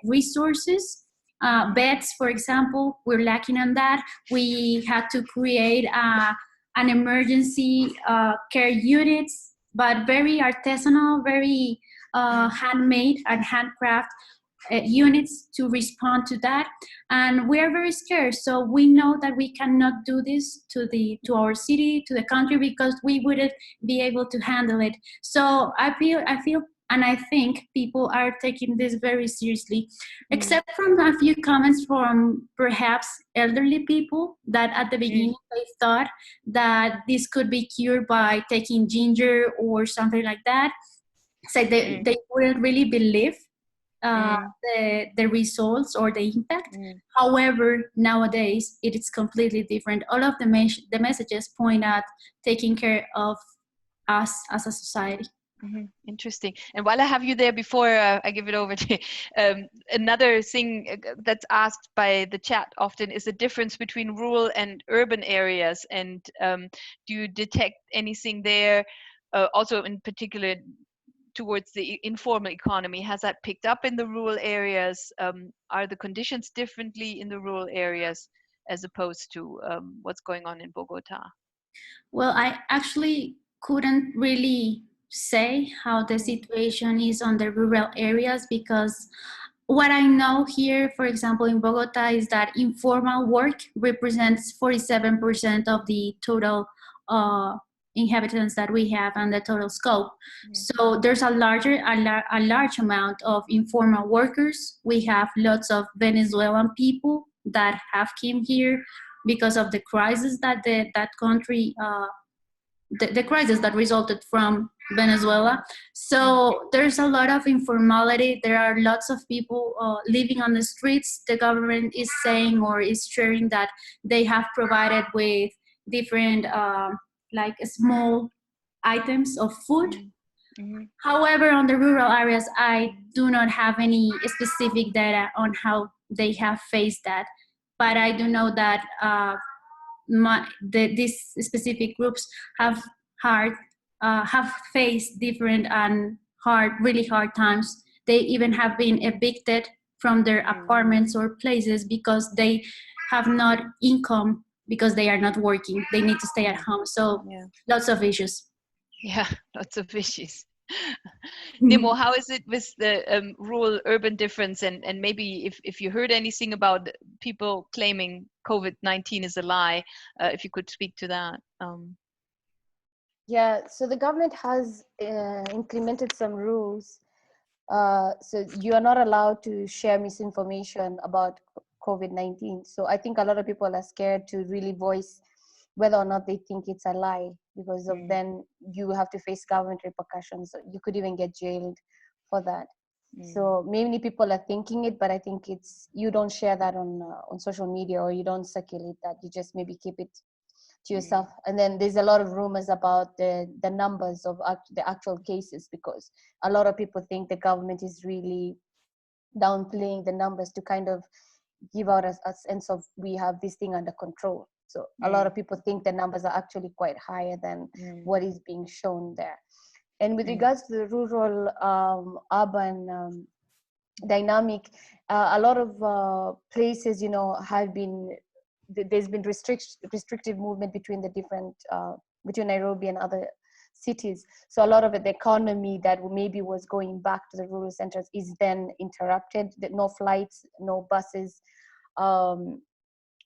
resources. Beds, for example, we're lacking on that. We had to create an emergency care units, but very artisanal, very handmade and handcraft. units to respond to that, and we are very scared. So we know that we cannot do this to our city, to the country, because we wouldn't be able to handle it. So I feel and I think people are taking this very seriously, except from a few comments from perhaps elderly people that at the beginning they thought that this could be cured by taking ginger or something like that. So they wouldn't really believe the results or the impact. However, nowadays it is completely different. All of the messages point at taking care of us as a society. Interesting. And while I have you there, before I give it over to you, another thing that's asked by the chat often is the difference between rural and urban areas. And do you detect anything there? Also, in particular, towards the informal economy, has that picked up in the rural areas? Are the conditions differently in the rural areas as opposed to what's going on in Bogota? Well, I actually couldn't really say how the situation is on the rural areas, because what I know here, for example, in Bogota, is that informal work represents 47% of the total inhabitants that we have and the total scope. So there's a large amount of informal workers. We have lots of Venezuelan people that have come here because of the crisis that that country, the crisis that resulted from Venezuela. So there's a lot of informality. There are lots of people living on the streets. The government is saying or is sharing that they have provided with different like small items of food. However, on the rural areas, I do not have any specific data on how they have faced that. But I do know that these specific groups have faced different and really hard times. They even have been evicted from their apartments or places because they have not income, because they are not working. They need to stay at home. So lots of issues. Yeah, lots of issues. Nimo, how is it with the rural-urban difference? And maybe if you heard anything about people claiming COVID-19 is a lie, if you could speak to that. Yeah, so the government has implemented some rules. So you are not allowed to share misinformation about COVID-19. So I think a lot of people are scared to really voice whether or not they think it's a lie, because of then you have to face government repercussions. You could even get jailed for that. So many people are thinking it, but I think it's, you don't share that on social media, or you don't circulate that. You just maybe keep it to yourself. And then there's a lot of rumors about the numbers of the actual cases, because a lot of people think the government is really downplaying the numbers to kind of give out a sense of we have this thing under control. So a lot of people think the numbers are actually quite higher than what is being shown there. And with regards to the rural urban dynamic, a lot of places, you know, have been, there's been restrictive movement between the different between Nairobi and other cities. So a lot of the economy that maybe was going back to the rural centers is then interrupted. No flights, no buses.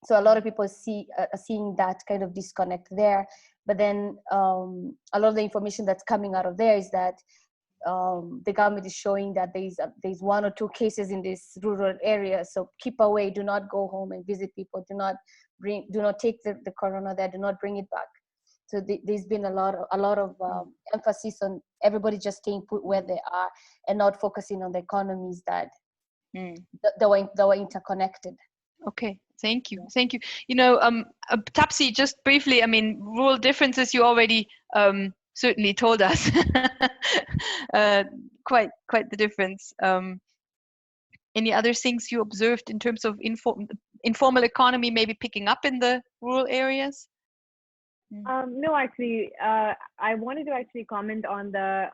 So a lot of people are seeing that kind of disconnect there. But then a lot of the information that's coming out of there is that the government is showing that there's 1 or 2 cases in this rural area. So keep away. Do not go home and visit people. Do not take the corona there. Do not bring it back. So there's been a lot of emphasis on everybody just staying put where they are and not focusing on the economies that were interconnected. Okay, thank you. You know, Tapsi, just briefly, I mean, rural differences you already certainly told us. Quite the difference. Any other things you observed in terms of informal economy maybe picking up in the rural areas? No, actually, I wanted to actually comment on the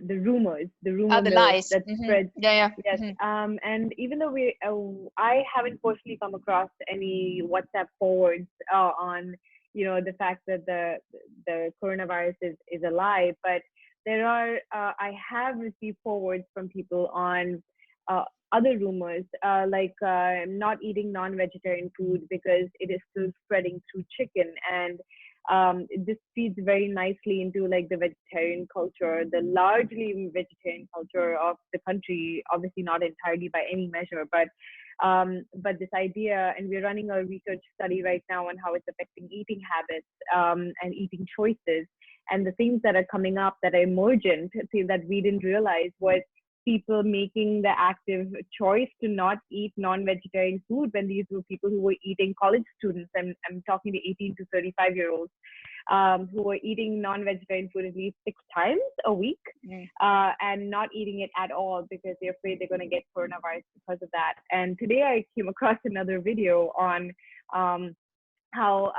rumors, the lies that spread. Yeah. Yes. And even though I haven't personally come across any WhatsApp forwards on, you know, the fact that the coronavirus is a lie, but there are I have received forwards from people on other rumors, like not eating non-vegetarian food because it is still spreading through chicken. And this feeds very nicely into like the vegetarian culture, the largely vegetarian culture of the country, obviously not entirely by any measure, but this idea, and we're running a research study right now on how it's affecting eating habits and eating choices. And the things that are coming up that are emergent that we didn't realize was people making the active choice to not eat non-vegetarian food when these were people who were eating, college students. I'm talking to 18 to 35-year-olds who were eating non-vegetarian food at least 6 times a week and not eating it at all because they're afraid they're going to get coronavirus because of that. And today I came across another video on how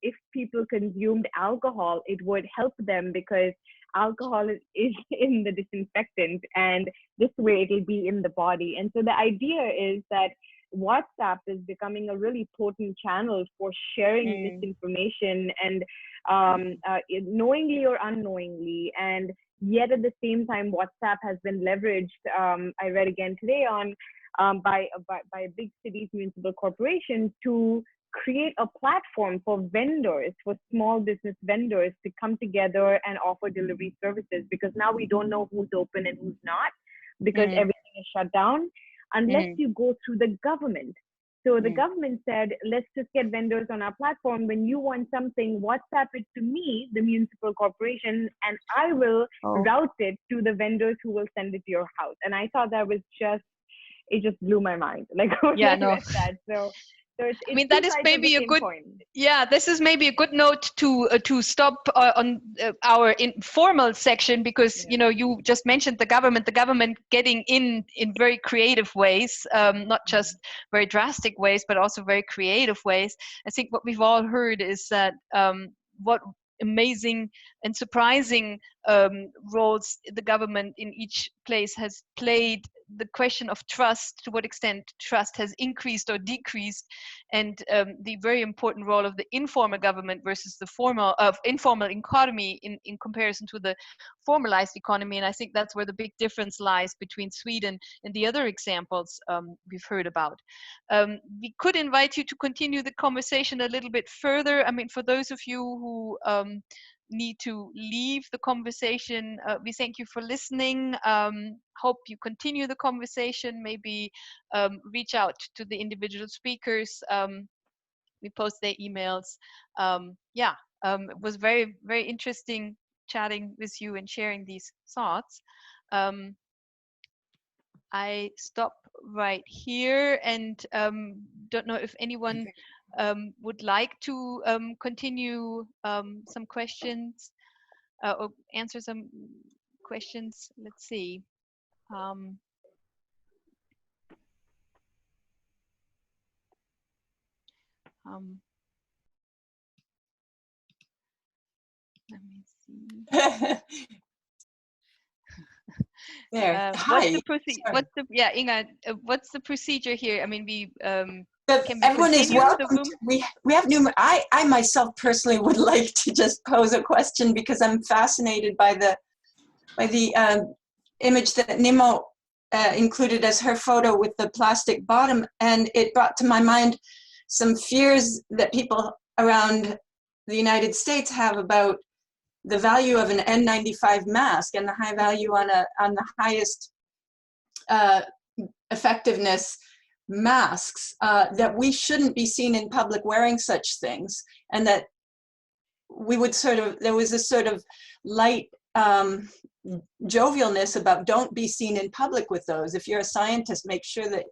if people consumed alcohol, it would help them because alcohol is in the disinfectant, and this way it'll be in the body. And so the idea is that WhatsApp is becoming a really potent channel for sharing misinformation, and knowingly or unknowingly. And yet at the same time, WhatsApp has been leveraged, I read again today, on by big cities, municipal corporations to create a platform for vendors, for small business vendors to come together and offer delivery services, because now we don't know who's open and who's not, because everything is shut down unless you go through the government. So the government said, let's just get vendors on our platform. When you want something, WhatsApp it to me, the municipal corporation, and I will route it to the vendors who will send it to your house. And I thought that was it just blew my mind. Like, yeah, no. So I mean, that is maybe a good, this is maybe a good note to stop on our informal section, because, you know, you just mentioned the government getting in very creative ways, not just very drastic ways, but also very creative ways. I think what we've all heard is that what amazing and surprising roles the government in each place has played. The question of trust, to what extent trust has increased or decreased, and the very important role of the informal government versus the informal economy in comparison to the formalized economy. And I think that's where the big difference lies between Sweden and the other examples we've heard about. We could invite you to continue the conversation a little bit further. I mean, for those of you who need to leave the conversation, we thank you for listening. Hope you continue the conversation, maybe reach out to the individual speakers. We post their emails. It was very, very interesting chatting with you and sharing these thoughts. I stop right here, and don't know if anyone would like to continue some questions or answer some questions. Let's see. Let me see. There. Hi. Inga, what's the procedure here? I mean, we everyone is welcome. We have numerous. I myself personally would like to just pose a question, because I'm fascinated by the image that Nimo included as her photo with the plastic bottom, and it brought to my mind some fears that people around the United States have about the value of an N95 mask and the high value on the highest effectiveness masks, that we shouldn't be seen in public wearing such things, and that we would there was a sort of light jovialness about don't be seen in public with those. If you're a scientist, make sure that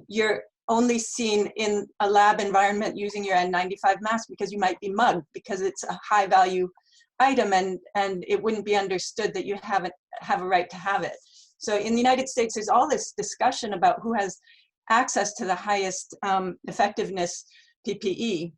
you're only seen in a lab environment using your N95 mask, because you might be mugged, because it's a high value item, and it wouldn't be understood that you have a right to have it. So in the United States, there's all this discussion about who has access to the highest effectiveness PPE.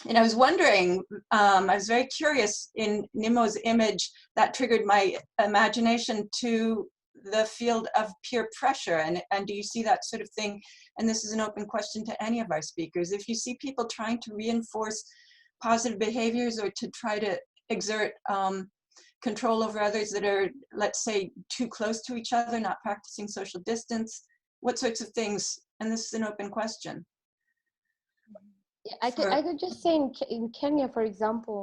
And I was wondering, I was very curious, in Nimo's image, that triggered my imagination to the field of peer pressure. And do you see that sort of thing? And this is an open question to any of our speakers. If you see people trying to reinforce positive behaviors, or to try to exert control over others that are, let's say, too close to each other, not practicing social distance, What sorts of things? And this is an open question. Yeah, I could just say in Kenya, for example,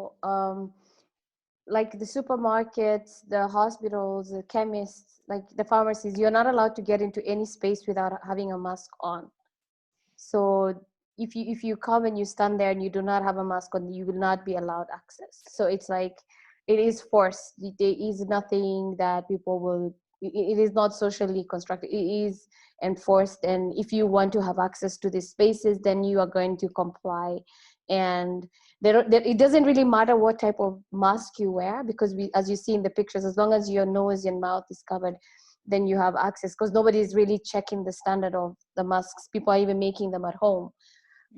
like the supermarkets, the hospitals, the chemists, like the pharmacies, you're not allowed to get into any space without having a mask on. So if you come and you stand there and you do not have a mask on, you will not be allowed access. So it's like, it is forced. There is nothing that people will, it is not socially constructed. It is enforced. And if you want to have access to these spaces, then you are going to comply. And it doesn't really matter what type of mask you wear, because as you see in the pictures, as long as your nose and mouth is covered, then you have access, because nobody is really checking the standard of the masks. People are even making them at home,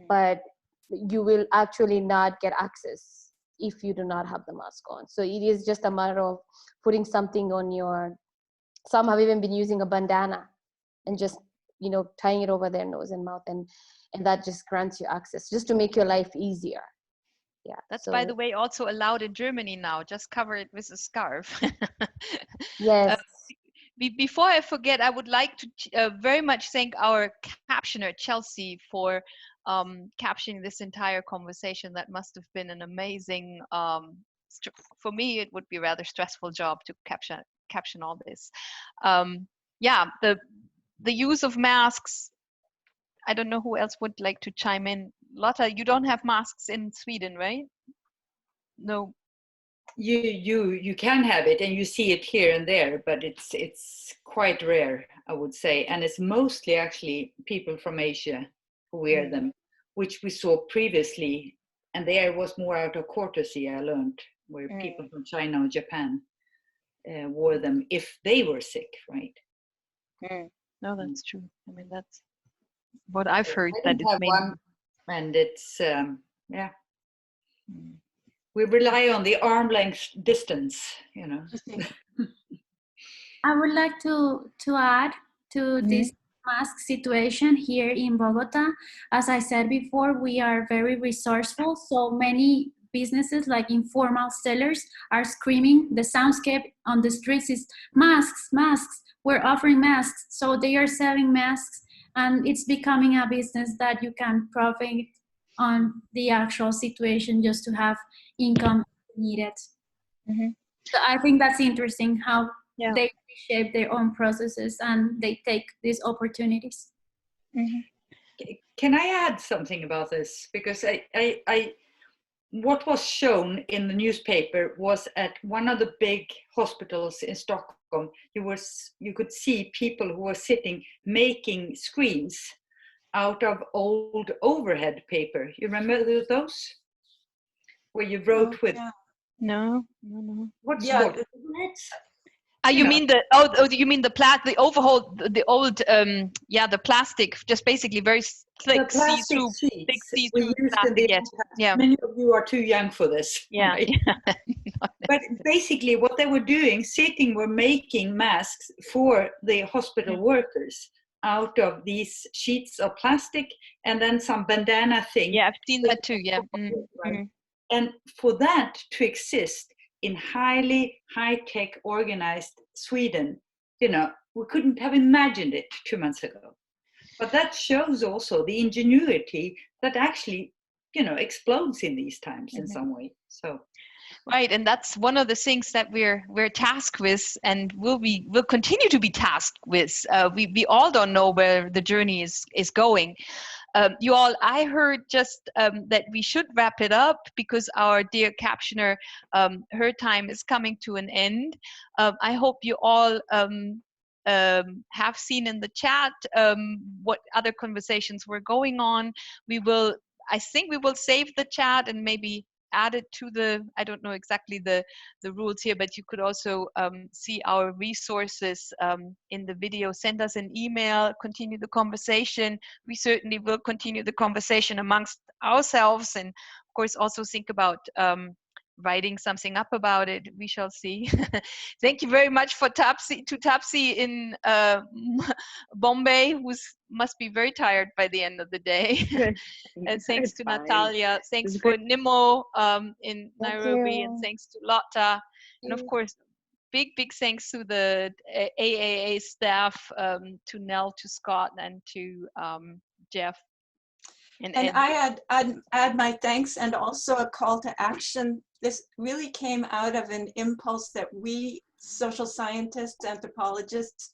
but you will actually not get access if you do not have the mask on. So it is just a matter of putting something on your, some have even been using a bandana and just, tying it over their nose and mouth, and that just grants you access, just to make your life easier. Yeah. That's, by the way, also allowed in Germany now. Just cover it with a scarf. Yes. Before I forget, I would like to very much thank our captioner, Chelsea, for captioning this entire conversation. That must have been an amazing, for me, it would be a rather stressful job to caption all this. Yeah, the use of masks, I don't know who else would like to chime in. Lotta, you don't have masks in Sweden, right? No. You can have it, and you see it here and there, but it's quite rare, I would say, and it's mostly actually people from Asia who wear them, which we saw previously, and there was more out of courtesy, I learned, where people from China or Japan wore them if they were sick, right? No, that's true. I mean, that's what I've heard. I that it's mainly one, and it's yeah. We rely on the arm length distance, I would like to add to this mask situation here in Bogota. As I said before, we are very resourceful. So many businesses, like informal sellers, are screaming. The soundscape on the streets is masks, masks. We're offering masks. So they are selling masks, and it's becoming a business that you can profit on the actual situation just to have income needed. So I think that's interesting how they reshape their own processes and they take these opportunities. Can I add something about this? Because I what was shown in the newspaper was at one of the big hospitals in Stockholm, you could see people who were sitting making screens out of old overhead paper. You remember those? Where you wrote with... No. What's what? You mean the you mean the overhaul, the old the plastic, just basically very thick see-through, big see-through plastic. Yes. Many of you are too young for this. Yeah. Right? But basically what they were doing, sitting, were making masks for the hospital workers out of these sheets of plastic, and then some bandana thing. Yeah, I've seen that too. Yeah. And for that to exist in highly high-tech organized Sweden, we couldn't have imagined it 2 months ago. But that shows also the ingenuity that actually, explodes in these times in some way. So. Right, and that's one of the things that we're tasked with, and will continue to be tasked with. We all don't know where the journey is going. You all, I heard just that we should wrap it up because our dear captioner, her time is coming to an end. I hope you all have seen in the chat what other conversations were going on. I think we will save the chat and maybe add it to I don't know exactly the rules here, but you could also see our resources in the video. Send us an email, continue the conversation. We certainly will continue the conversation amongst ourselves, and of course also think about writing something up about it. We shall see. Thank you very much to Tapsi in Bombay, who must be very tired by the end of the day. And thanks to Natalia. Thanks for Nimo in Nairobi, and thanks to Lotta. And of course, big thanks to the AAA staff, to Nell, to Scott, and to Jeff. And I add my thanks and also a call to action. This really came out of an impulse that we social scientists, anthropologists,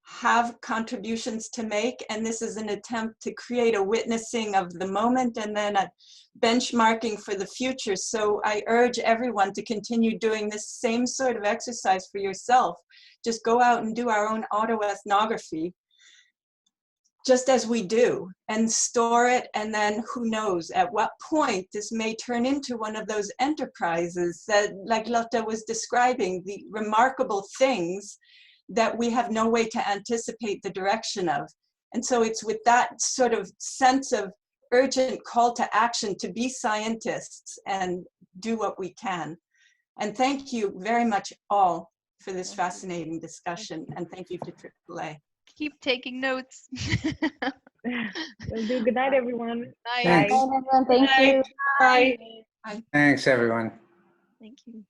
have contributions to make, and this is an attempt to create a witnessing of the moment and then a benchmarking for the future. So I urge everyone to continue doing this same sort of exercise for yourself. Just go out and do our own autoethnography, just as we do, and store it, and then who knows at what point this may turn into one of those enterprises that, like Lotta was describing, the remarkable things that we have no way to anticipate the direction of. And so it's with that sort of sense of urgent call to action to be scientists and do what we can. And thank you very much all for this fascinating discussion, and thank you to AAA. Keep taking notes. Will do. Good night, everyone. Bye. Bye, Thanks. everyone. Thank you. Bye. Thanks, everyone. Thank you.